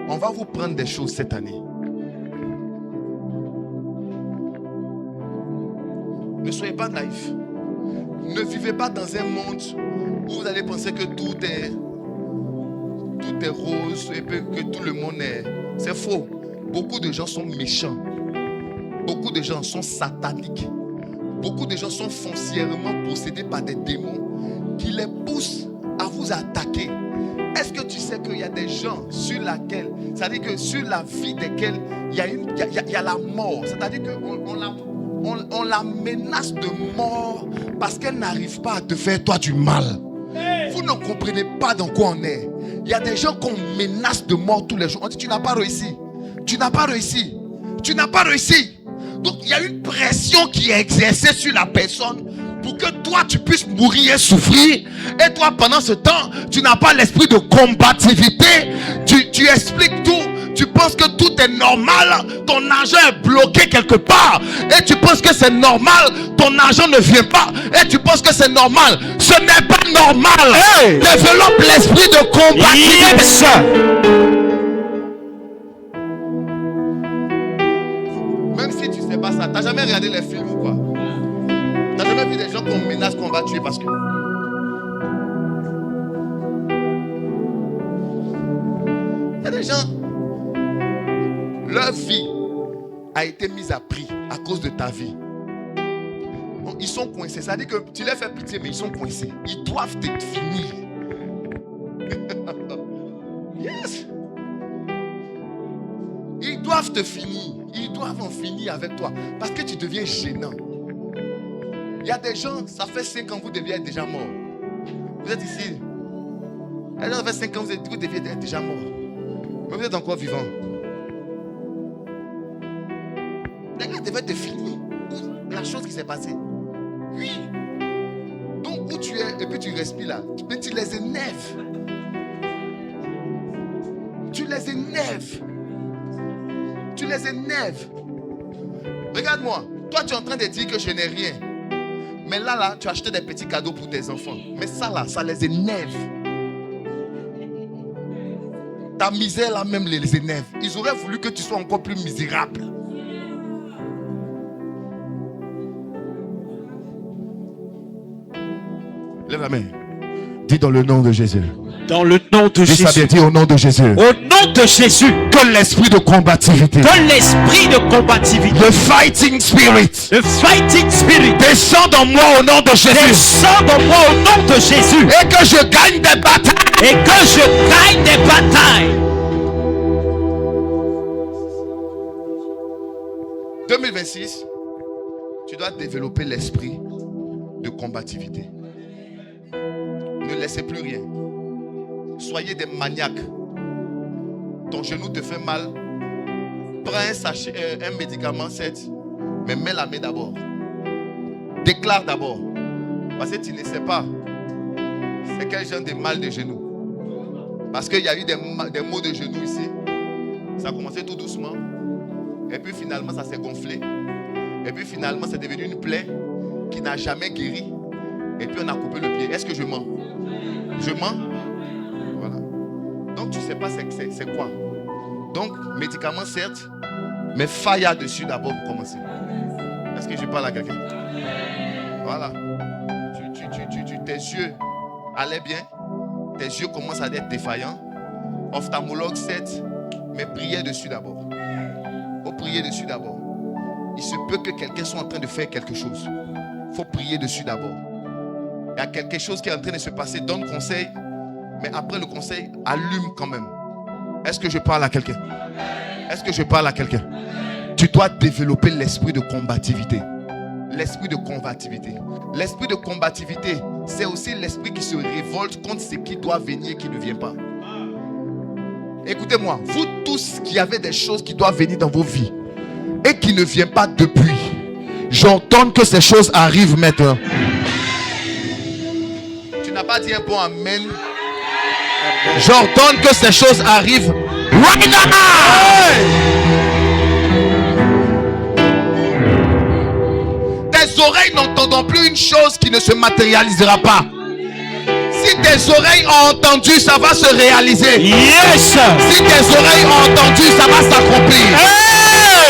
on va vous prendre des choses cette année. Ne soyez pas naïfs. Ne vivez pas dans un monde où vous allez penser que tout est rose et que tout le monde est... C'est faux. Beaucoup de gens sont méchants. Beaucoup de gens sont sataniques. Beaucoup de gens sont foncièrement possédés par des démons qui les poussent à vous attaquer. Est-ce que tu sais qu'il y a des gens sur laquelle, c'est-à-dire que sur la vie desquels il y a la mort. C'est-à-dire qu'on la menace de mort parce qu'elle n'arrive pas à te faire toi du mal. Vous ne comprenez pas dans quoi on est. Il y a des gens qu'on menace de mort tous les jours. On dit tu n'as pas réussi. Tu n'as pas réussi. Tu n'as pas réussi. Donc il y a une pression qui est exercée sur la personne pour que toi tu puisses mourir et souffrir. Et toi pendant ce temps, tu n'as pas l'esprit de combativité. Tu expliques tout. Tu penses que tout est normal. Ton argent est bloqué quelque part. Et tu penses que c'est normal. Ton argent ne vient pas. Et tu penses que c'est normal. Ce n'est pas normal. Hey! Développe l'esprit de combativité. Yes. Même si tu ne sais pas ça, tu n'as jamais regardé les films ou quoi? Tu n'as jamais vu des gens qu'on menace qu'on va tuer parce que... Il y a des gens, leur vie a été mise à prix à cause de ta vie. Donc, ils sont coincés. Ça veut dire que tu leur fais pitié, mais ils sont coincés. Ils doivent te finir. Yes. Ils doivent te finir. Ils doivent en finir avec toi. Parce que tu deviens gênant. Il y a des gens, ça fait 5 ans, vous deviez être déjà mort. Vous êtes ici. Ça fait 5 ans, vous deviez être déjà mort. Mais vous êtes encore vivant. Les gars devaient te finir. La chose qui s'est passée. Oui. Donc où tu es, et puis tu respires là. Mais tu les énerves. Tu les énerves. Tu les énerves. Regarde-moi. Toi, tu es en train de dire que je n'ai rien. Mais là, tu as acheté des petits cadeaux pour tes enfants. Mais ça là, ça les énerve. Ta misère là même les énerve. Ils auraient voulu que tu sois encore plus misérable. Lève la main. Dis dans le nom de Jésus. Dans le nom de Dis ça bien, Jésus. dis au nom de Jésus. Au nom de Jésus. Que l'esprit de combativité. Que l'esprit de combativité. Le fighting spirit. Le fighting spirit. Descend dans moi au nom de Jésus. Descend dans moi au nom de Jésus. Et que je gagne des batailles. Et que je gagne des batailles. 2026, tu dois développer l'esprit de combativité. Ne laissez plus rien. Soyez des maniaques. Ton genou te fait mal. Prends un sachet, un médicament, certes, mais mets la main d'abord. Déclare d'abord. Parce que tu ne sais pas c'est quel genre de mal de genou. Parce qu'il y a eu des maux de genou ici. Ça a commencé tout doucement. Et puis finalement, ça s'est gonflé. Et puis finalement, c'est devenu une plaie qui n'a jamais guéri. Et puis on a coupé le pied. Est-ce que je mens? Je mens? Voilà. Donc tu ne sais pas c'est quoi. Donc, médicaments certes, mais fire dessus d'abord pour commencer. Est-ce que je parle à quelqu'un? Voilà. Tes yeux allaient bien. Tes yeux commencent à être défaillants. Ophtalmologue certes, mais priez dessus d'abord. Il faut prier dessus d'abord. Il se peut que quelqu'un soit en train de faire quelque chose. Il faut prier dessus d'abord. Il y a quelque chose qui est en train de se passer. Donne conseil. Mais après le conseil, allume quand même. Est-ce que je parle à quelqu'un? Est-ce que je parle à quelqu'un? Tu dois développer l'esprit de combativité. L'esprit de combativité. L'esprit de combativité, c'est aussi l'esprit qui se révolte contre ce qui doit venir et qui ne vient pas. Écoutez-moi, vous tous qui avez des choses qui doivent venir dans vos vies et qui ne viennent pas depuis, j'ordonne que ces choses arrivent maintenant. Tu n'as pas dit un bon amen. J'ordonne que ces choses arrivent right now. Tes oreilles n'entendront plus une chose qui ne se matérialisera pas. Si tes oreilles ont entendu, ça va se réaliser. Yes. Si tes oreilles ont entendu, ça va s'accomplir.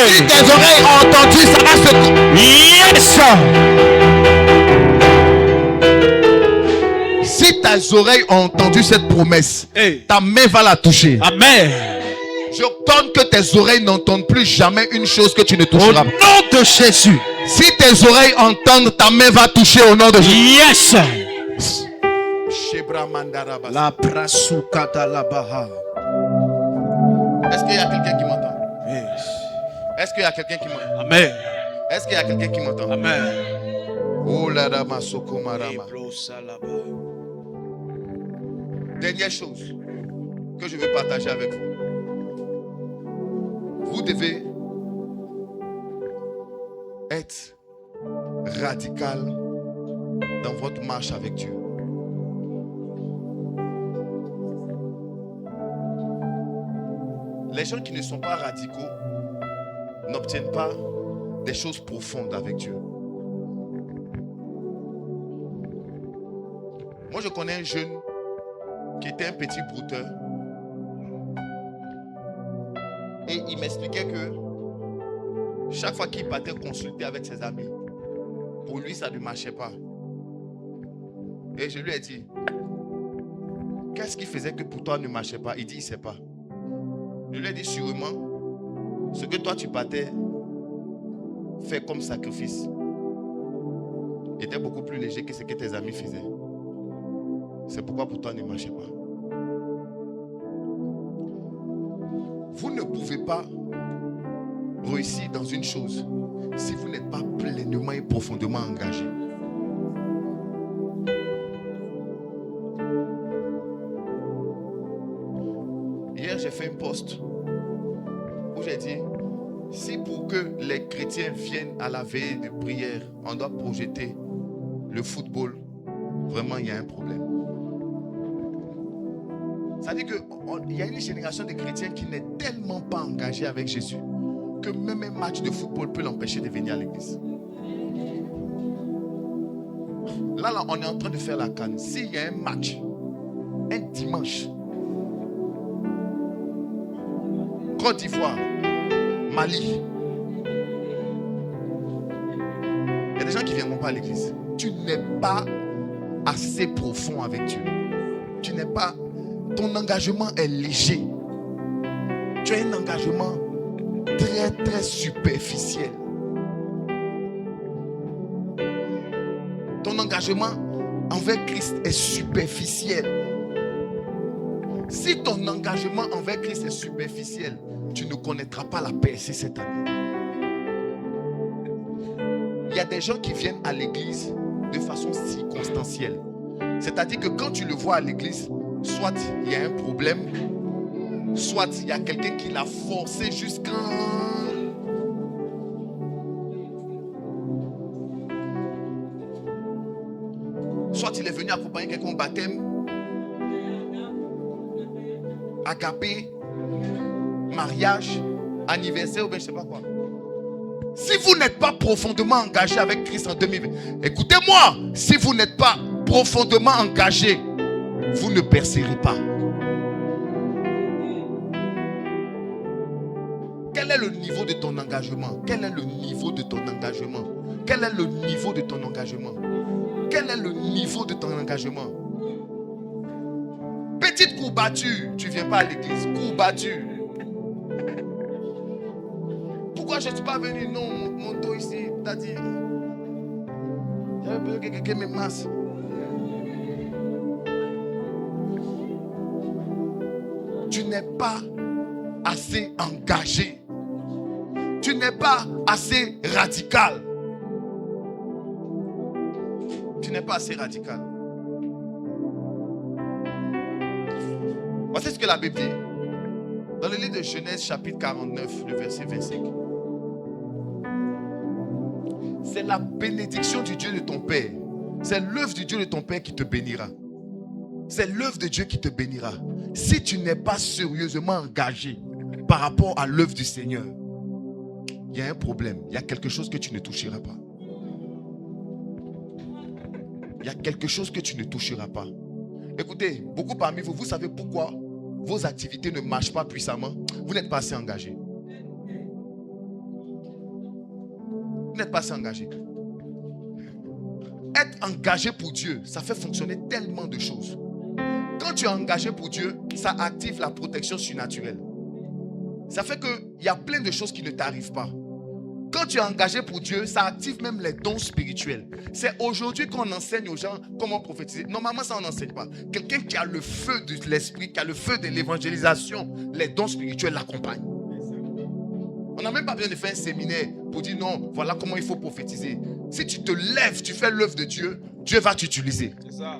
Si tes oreilles ont entendu, ça va se... Yes. Si tes oreilles ont entendu cette promesse, ta main va la toucher. Amen. J'ordonne que tes oreilles n'entendent plus jamais une chose que tu ne Au toucheras pas. nom de Jésus. Si tes oreilles entendent, ta main va toucher au nom de Jésus. Yes. La prasukata la baha. Est-ce qu'il y a quelqu'un qui m'entend? Est-ce qu'il y a quelqu'un qui m'entend? Amen. Est-ce qu'il y a quelqu'un qui m'entend? Amen. Oh là là, ma soko marama. Ebro salaba. Dernière chose que je veux partager avec vous. Vous devez être radical dans votre marche avec Dieu. Les gens qui ne sont pas radicaux n'obtiennent pas des choses profondes avec Dieu. Moi, je connais un jeune qui était un petit brouteur. Et il m'expliquait que chaque fois qu'il partait consulter avec ses amis, pour lui, ça ne marchait pas. Et je lui ai dit, qu'est-ce qui faisait que pour toi ne marchait pas? Il dit, il ne sait pas. Je lui ai dit, sûrement, ce que toi tu partais faire comme sacrifice était beaucoup plus léger que ce que tes amis faisaient. C'est pourquoi pour toi ne marchait pas. Vous ne pouvez pas réussir dans une chose si vous n'êtes pas pleinement et profondément engagé. Hier, j'ai fait un post où j'ai dit, si pour que les chrétiens viennent à la veille de prière, on doit projeter le football, vraiment il y a un problème. Ça veut dire qu'il y a une génération de chrétiens qui n'est tellement pas engagée avec Jésus que même un match de football peut l'empêcher de venir à l'église. Là, on est en train de faire la CAN. S'il y a un match, un dimanche, Côte d'Ivoire, Mali, il y a des gens qui ne viendront pas à l'église. Tu n'es pas assez profond avec Dieu. Tu n'es pas... Ton engagement est léger. Tu as un engagement très très superficiel. Ton engagement envers Christ est superficiel. Si ton engagement envers Christ est superficiel, tu ne connaîtras pas la percée cette année. Il y a des gens qui viennent à l'église de façon circonstancielle. C'est-à-dire que quand tu le vois à l'église, soit il y a un problème, soit il y a quelqu'un qui l'a forcé jusqu'à... Soit il est venu accompagner quelqu'un au baptême, agapé, mariage, anniversaire ou bien je ne sais pas quoi. Si vous n'êtes pas profondément engagé avec Christ en 2020, écoutez-moi, si vous n'êtes pas profondément engagé, vous ne percerez pas. Quel est le niveau de ton engagement? Quel est le niveau de ton engagement? Quel est le niveau de ton engagement? Quel est le niveau de ton engagement? Petite courbature, tu ne viens pas à l'église. Courbature. Pourquoi je ne suis pas venu? Non, mon dos ici, t'as dit. J'avais besoin que quelqu'un me masse. Tu n'es pas assez engagé. Tu n'es pas assez radical. Tu n'es pas assez radical. Voici ce que la Bible dit. Dans le livre de Genèse, chapitre 49, le verset 25. c'est la bénédiction du Dieu de ton Père. C'est l'œuvre du Dieu de ton Père qui te bénira. C'est l'œuvre de Dieu qui te bénira. Si tu n'es pas sérieusement engagé par rapport à l'œuvre du Seigneur, il y a un problème. Il y a quelque chose que tu ne toucheras pas. Il y a quelque chose que tu ne toucheras pas. Écoutez, beaucoup parmi vous, vous savez pourquoi vos activités ne marchent pas puissamment? Vous n'êtes pas assez engagé. Vous n'êtes pas assez engagé. Être engagé pour Dieu, ça fait fonctionner tellement de choses. Quand tu es engagé pour Dieu, ça active la protection surnaturelle. Ça fait qu'il y a plein de choses qui ne t'arrivent pas. Quand tu es engagé pour Dieu, ça active même les dons spirituels. C'est aujourd'hui qu'on enseigne aux gens comment prophétiser. Normalement, ça on n'enseigne pas. Quelqu'un qui a le feu de l'esprit, qui a le feu de l'évangélisation, les dons spirituels l'accompagnent. On n'a même pas besoin de faire un séminaire pour dire non, voilà comment il faut prophétiser. Si tu te lèves, tu fais l'œuvre de Dieu, Dieu va t'utiliser. C'est ça.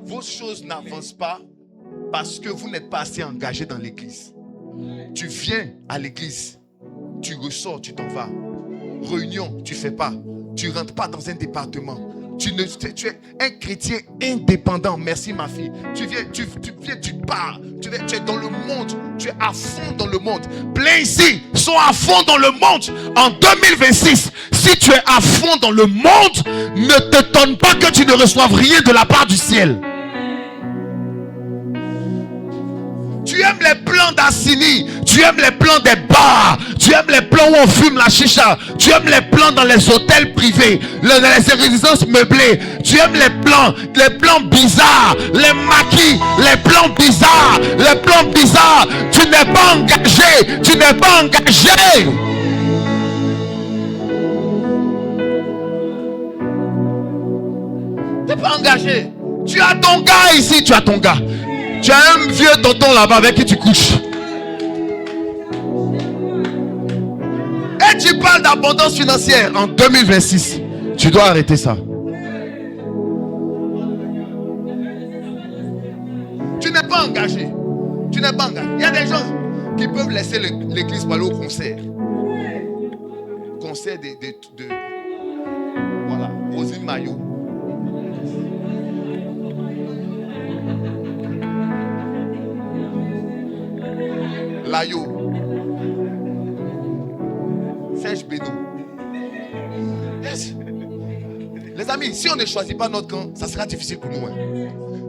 Vos choses n'avancent pas parce que vous n'êtes pas assez engagé dans l'église. Tu viens à l'église, tu ressors, tu t'en vas. Réunion, tu ne fais pas. Tu ne rentres pas dans un département. Tu es un chrétien indépendant. Merci ma fille. Tu pars. Tu es dans le monde. Tu es à fond dans le monde. Plein ici sont à fond dans le monde. En 2026, si tu es à fond dans le monde, ne t'étonne pas que tu ne reçoives rien de la part du ciel. Tu aimes les plans d'Assini, tu aimes les plans des bars, tu aimes les plans où on fume la chicha, tu aimes les plans dans les hôtels privés, les résidences meublées, tu aimes les plans bizarres, les maquis, les plans bizarres, tu n'es pas engagé, tu n'es pas engagé. Tu n'es pas engagé. Tu as ton gars ici, tu as ton gars. Tu as un vieux tonton là-bas avec qui tu couches. Et tu parles d'abondance financière en 2026. Tu dois arrêter ça. Tu n'es pas engagé. Tu n'es pas engagé. Il y a des gens qui peuvent laisser l'église pour aller au concert. Concert de voilà, Rosine Maillot. Layo, Serge Beno. Yes. Les amis, si on ne choisit pas notre camp, ça sera difficile pour nous.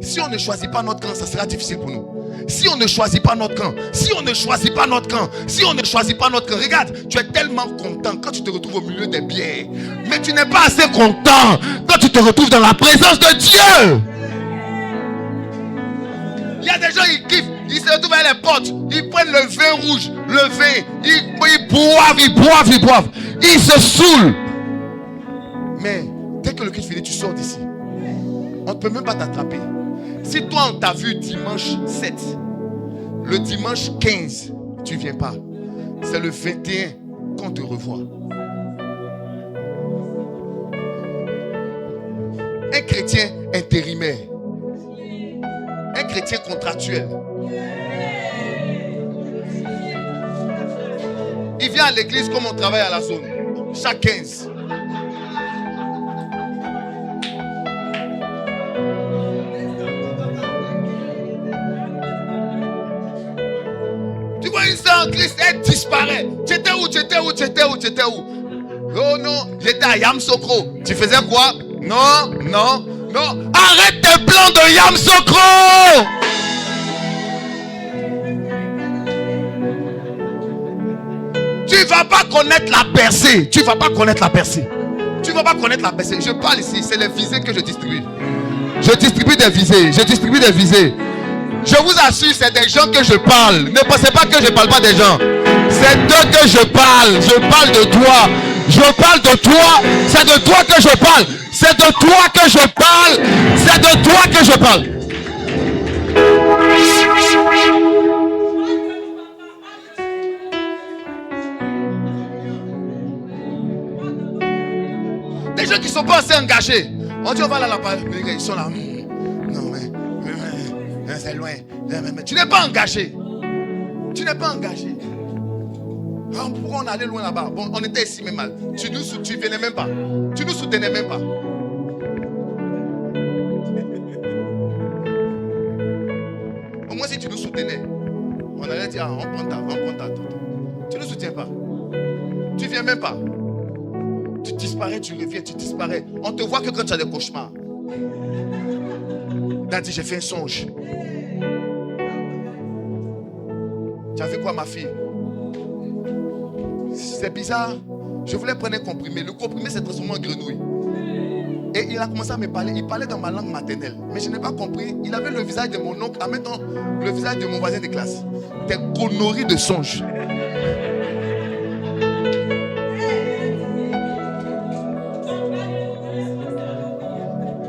Si on ne choisit pas notre camp, ça sera difficile pour nous. Si on ne choisit pas notre camp, regarde, tu es tellement content quand tu te retrouves au milieu des bières. Mais tu n'es pas assez content quand tu te retrouves dans la présence de Dieu. Il y a des gens qui kiffent, ils se retrouvent à les potes, ils prennent le vin rouge, le vin, ils boivent, ils se saoulent. Mais dès que le culte finit, tu sors d'ici. On ne peut même pas t'attraper. Si toi on t'a vu dimanche 7, le dimanche 15, tu ne viens pas. C'est le 21 qu'on te revoit. Un chrétien intérimaire. Un chrétien contractuel. Il vient à l'église comme on travaille à la zone. Chaque 15. Tu vois une sœur en Christ, elle disparaît. Tu étais où? Oh non, j'étais à Yamsokro. Tu faisais quoi? Non. Arrête tes plans de Yamsokro. Tu ne vas pas connaître la percée. Je parle ici, c'est les visées que je distribue. Je distribue des visées. Je vous assure, c'est des gens que je parle. Ne pensez pas que je ne parle pas des gens. C'est d'eux que je parle. Je parle de toi. C'est de toi que je parle. Des gens qui ne sont pas assez engagés. On dit on va là, ils sont là. Non mais c'est loin. Mais tu n'es pas engagé. Ah, pourquoi on allait loin là-bas? Bon, on était ici même mal. Tu venais même pas. Tu nous soutenais même pas. Au moins si tu nous soutenais, on allait dire, ah, on prend ta. Tu ne nous soutiens pas. Tu viens même pas. Tu disparais, tu reviens, tu disparais. On te voit que quand tu as des cauchemars. Tu as dit, j'ai fait un songe. Tu as vu quoi, ma fille? C'est bizarre. Je voulais prendre un comprimé. Le comprimé s'est transformé en grenouille. Et il a commencé à me parler. Il parlait dans ma langue maternelle. Mais je n'ai pas compris. Il avait le visage de mon oncle, en même temps le visage de mon voisin de classe. Des conneries de songes.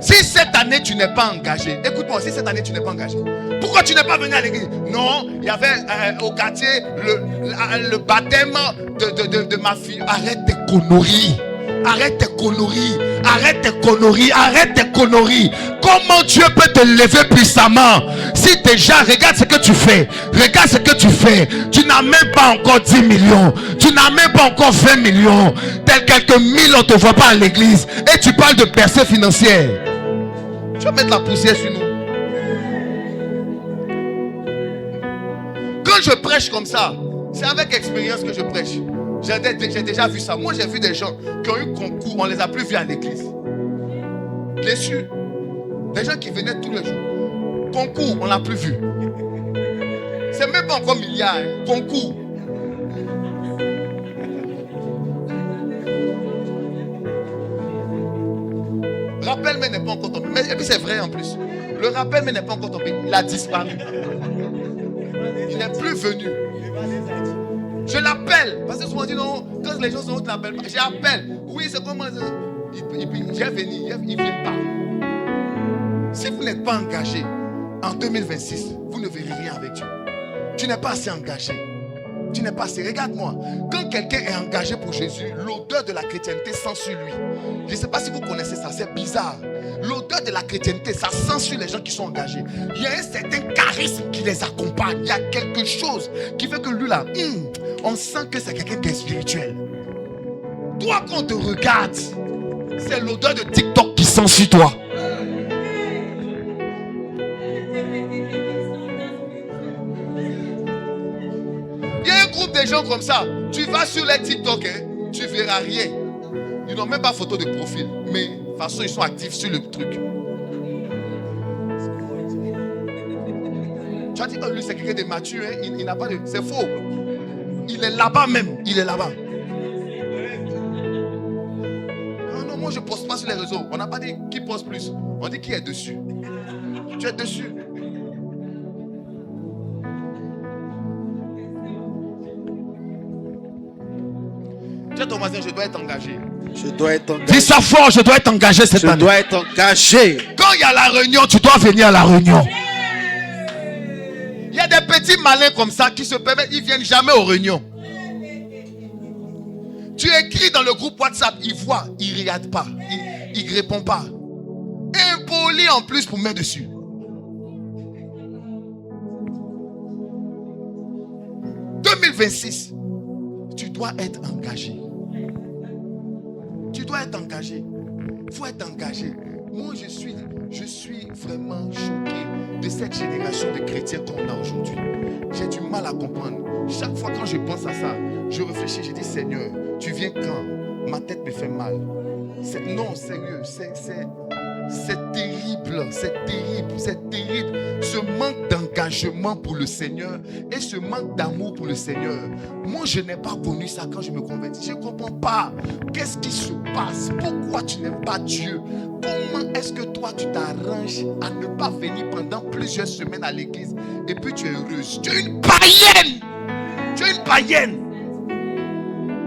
Si cette année tu n'es pas engagé, écoute-moi, si cette année tu n'es pas engagé, pourquoi tu n'es pas venu à l'église? Non, il y avait au quartier le baptême de ma fille. Arrête tes conneries. Arrête tes conneries. Arrête tes conneries. Arrête tes conneries. Comment Dieu peut te lever puissamment? Si déjà, regarde ce que tu fais. Regarde ce que tu fais. Tu n'as même pas encore 10 millions. Tu n'as même pas encore 20 millions. Tel quelques mille, on ne te voit pas à l'église. Et tu parles de percée financière. Tu vas mettre la poussière sur nous. Quand je prêche comme ça, c'est avec expérience que je prêche. J'ai déjà vu ça. Moi, j'ai vu des gens qui ont eu concours, on les a plus vus à l'église. Bien sûr. Des gens qui venaient tous les jours. Concours, on l'a plus vu. C'est même pas encore milliard. Hein. Concours. Rappel, mais n'est pas encore tombé. Et puis c'est vrai en plus. Le rappel, mais n'est pas encore tombé. Il a disparu. Il n'est plus venu. Je l'appelle. Parce que souvent on dit non, quand les gens sont autres, l'appellent pas. J'appelle. Oui, c'est comment ça. J'ai venu, il ne vient pas. Si vous n'êtes pas engagé en 2026, vous ne verrez rien avec Dieu. Tu n'es pas assez engagé. Tu n'es pas assez. Regarde-moi. Quand quelqu'un est engagé pour Jésus, l'odeur de la chrétienté sent sur lui. Je ne sais pas si vous connaissez ça, c'est bizarre. L'odeur de la chrétienté, ça sent sur les gens qui sont engagés. Il y a un certain charisme qui les accompagne. Il y a quelque chose qui fait que lui là, on sent que c'est quelqu'un qui est spirituel. Toi, quand on te regarde, c'est l'odeur de TikTok qui sent sur toi. Il y a un groupe de gens comme ça. Tu vas sur les TikTok, hein, tu verras rien. Ils n'ont même pas photo de profil. Mais de toute façon, ils sont actifs sur le truc. Tu as dit, oh, lui, c'est quelqu'un de mature. Hein, il n'a pas de... C'est faux. Il est là-bas même. Il est là-bas. Non, moi, je ne poste pas sur les réseaux. On n'a pas dit qui poste plus. On dit qui est dessus. Tu es dessus. Tu es ton voisin, je dois être engagé. Je dois être engagé. Dis ça fort, je dois être engagé cette année. Je dois être engagé. Quand il y a la réunion, tu dois venir à la réunion. Il y a des petits malins comme ça qui se permettent, ils ne viennent jamais aux réunions. Tu écris dans le groupe WhatsApp, ils voient, ils ne regardent pas, ils ne répondent pas. Impoli en plus pour mettre dessus. « 2026, tu dois être engagé. Tu dois être engagé. Il faut être engagé. Moi, je suis vraiment choqué de cette génération de chrétiens qu'on a aujourd'hui. J'ai du mal à comprendre. Chaque fois quand je pense à ça, je réfléchis, je dis Seigneur, tu viens quand? Ma tête me fait mal. Non, sérieux, c'est terrible, c'est terrible, c'est terrible. Ce manque d'engagement pour le Seigneur et ce manque d'amour pour le Seigneur. Moi, je n'ai pas connu ça quand je me convertis. Je ne comprends pas. Qu'est-ce qui se passe? Pourquoi tu n'aimes pas Dieu? Comment est-ce que toi, tu t'arranges à ne pas venir pendant plusieurs semaines à l'église et puis tu es heureuse? Tu es une païenne! Tu es une païenne!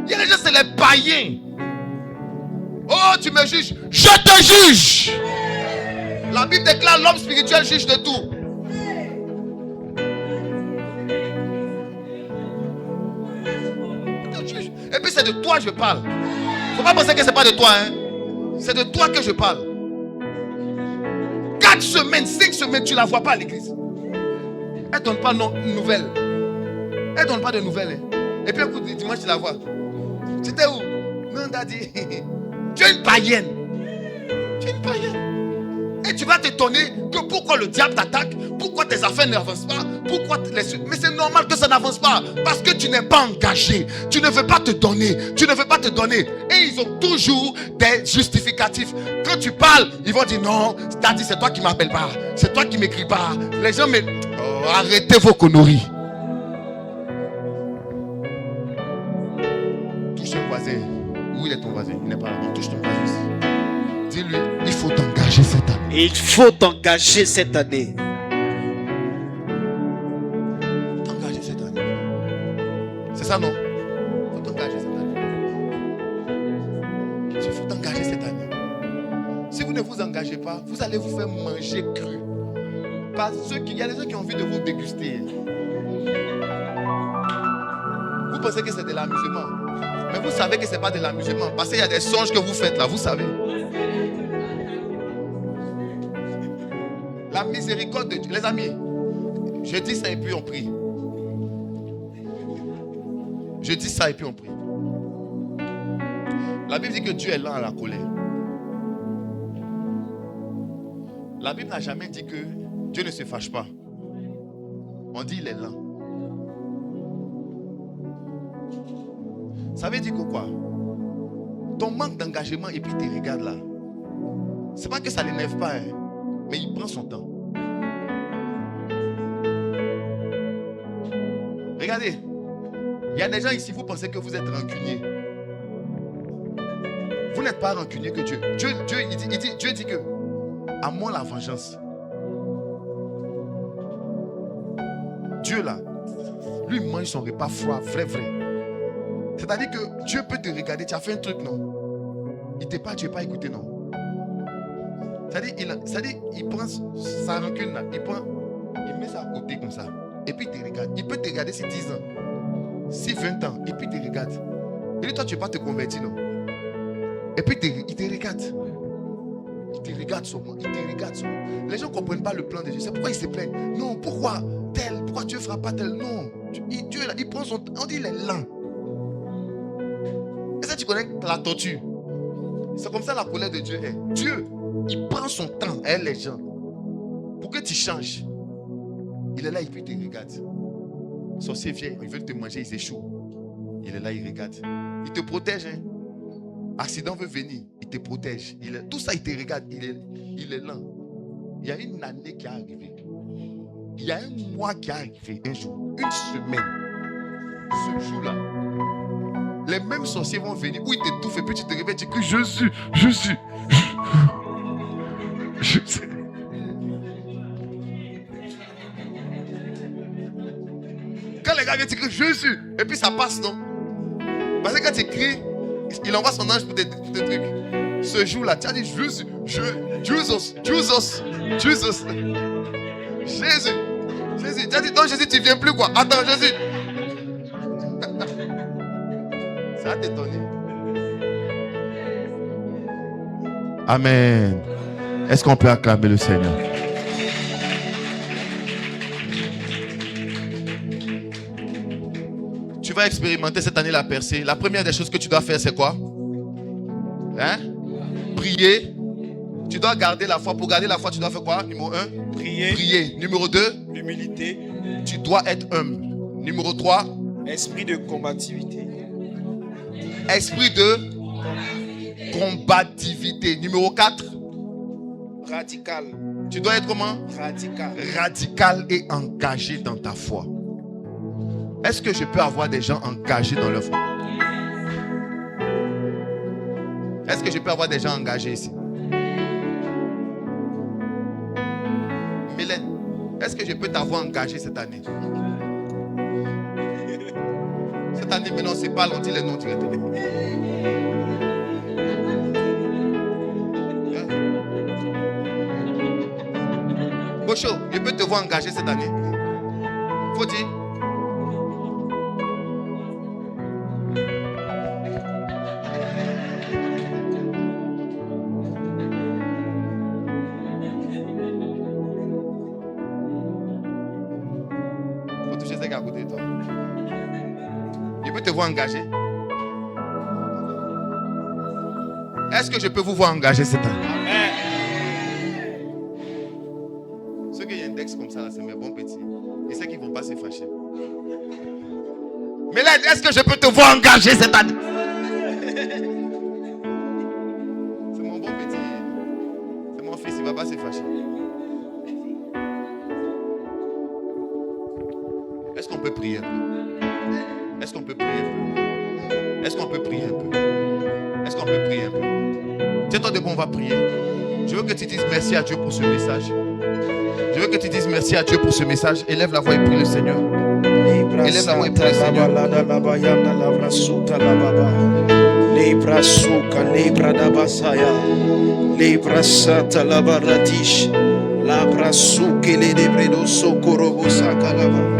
Il y a des gens, c'est les païens. Oh, tu me juges. Je te juge. La Bible déclare l'homme spirituel juge de tout. Je te juge. Et puis c'est de toi que je parle. Faut pas penser que c'est pas de toi, hein. C'est de toi que je parle. 4 semaines, 5 semaines, tu la vois pas à l'église. Elle donne pas de nouvelles. Elle donne pas de nouvelles. Hein. Et puis un coup de dimanche, tu la vois. C'était où? Non, daddy. Tu es une païenne. Tu es une païenne. Et tu vas t'étonner que pourquoi le diable t'attaque, pourquoi tes affaires n'avancent pas, pourquoi mais c'est normal que ça n'avance pas. Parce que tu n'es pas engagé. Tu ne veux pas te donner. Tu ne veux pas te donner. Et ils ont toujours des justificatifs. Quand tu parles, ils vont dire non, daddy, c'est toi qui ne m'appelles pas. C'est toi qui ne m'écris pas. Les gens me... Oh, arrêtez vos conneries. Touche un voisin. Où il est ton voisin? Il n'est pas là. On touche ton voisin ici. Dis-lui, il faut t'engager cette année. Il faut t'engager cette année. T'engager cette année. C'est ça, non? Il faut t'engager cette année. Il faut t'engager cette année. Si vous ne vous engagez pas, vous allez vous faire manger cru. Il y a des gens qui ont envie de vous déguster. Vous pensez que c'est de l'amusement. Mais vous savez que ce n'est pas de l'amusement. Parce qu'il y a des songes que vous faites là, vous savez. La miséricorde de Dieu. Les amis, je dis ça et puis on prie. Je dis ça et puis on prie. La Bible dit que Dieu est lent à la colère. La Bible n'a jamais dit que Dieu ne se fâche pas. On dit il est lent. Ça veut dire que quoi? Ton manque d'engagement et puis tu regardes là. C'est pas que ça ne l'énerve pas, hein, mais il prend son temps. Regardez, il y a des gens ici, vous pensez que vous êtes rancunier. Vous n'êtes pas rancunier que Dieu. Dieu dit que à moi la vengeance. Dieu là, lui mange son repas froid, vrai. C'est-à-dire que Dieu peut te regarder, tu as fait un truc, non? Il ne t'a pas écouté, non? C'est-à-dire, il prend sa rancune là, il met ça à côté comme ça. Et puis il te regarde. Il peut te regarder si 10 ans, si 20 ans, et puis il te regarde. Et toi, tu ne vas pas te convertir, non? Et puis il te regarde. Il te regarde seulement. Les gens ne comprennent pas le plan de Dieu. C'est pourquoi ils se plaignent. Non, pourquoi tel? Pourquoi Dieu ne fera pas tel? Non. Dieu, là, il prend son temps. On dit il est lent. Est-ce que tu connais la tortue? C'est comme ça la colère de Dieu est. Dieu, il prend son temps à les gens pour que tu changes. Il est là et puis il te regarde. Sorcier vient, ils veulent te manger, ils échouent. Il est là, il regarde. Il te protège. Hein? Accident veut venir, il te protège. Tout ça, il te regarde. Il est lent. Il y a une année qui est arrivée. Il y a un mois qui est arrivé. Un jour, une semaine. Ce jour-là, les mêmes sorciers vont venir où ils t'étouffent et puis tu te réveilles, tu cries Jésus. Quand les gars viennent, tu cries Jésus. Et puis ça passe, non? Parce que quand tu cries, il envoie son ange pour des trucs. Ce jour-là, tu as dit Jésus. Jésus. Tu as dit non, Jésus, tu ne viens plus quoi. Attends, Jésus. Ça va t'étonner. Amen. Est-ce qu'on peut acclamer le Seigneur? Tu vas expérimenter cette année la percée. La première des choses que tu dois faire, c'est quoi? Hein? Prier. Tu dois garder la foi. Pour garder la foi, tu dois faire quoi? Numéro 1, prier. Numéro 2, l'humilité. Tu dois être humble. Numéro 3, esprit de combativité. Esprit de combativité. Numéro 4, radical. Tu dois être comment? Radical et engagé dans ta foi. Est-ce que je peux avoir des gens engagés dans leur foi? Est-ce que je peux avoir des gens engagés ici? Mylène, est-ce que je peux t'avoir engagé cette année? Cette année, maintenant, c'est pas on dit les noms directement. Bocho, je peux te voir engagé cette année. Faut dire. peux te voir engagé? Est-ce que je peux vous voir engagé cette année? Ceux qui indexent comme ça, là, c'est mes bons petits. Et ceux qui ne vont pas se fâcher. Mais là, est-ce que je peux te voir engagé cette année? C'est mon bon petit. C'est mon fils, il ne va pas se fâcher. Est-ce qu'on peut prier un peu? Est-ce qu'on peut prier un peu? Est-ce qu'on peut prier un peu? Est-ce qu'on peut prier un peu? Tiens-toi debout, on va prier. Je veux que tu dises merci à Dieu pour ce message. Je veux que tu dises merci à Dieu pour ce message. Élève la voix et prie le Seigneur. Élève la voix et prie le Seigneur. Libra suka, libra da basaya, libra sata la baradish, labra suke le debre do sokoro bosaka lava.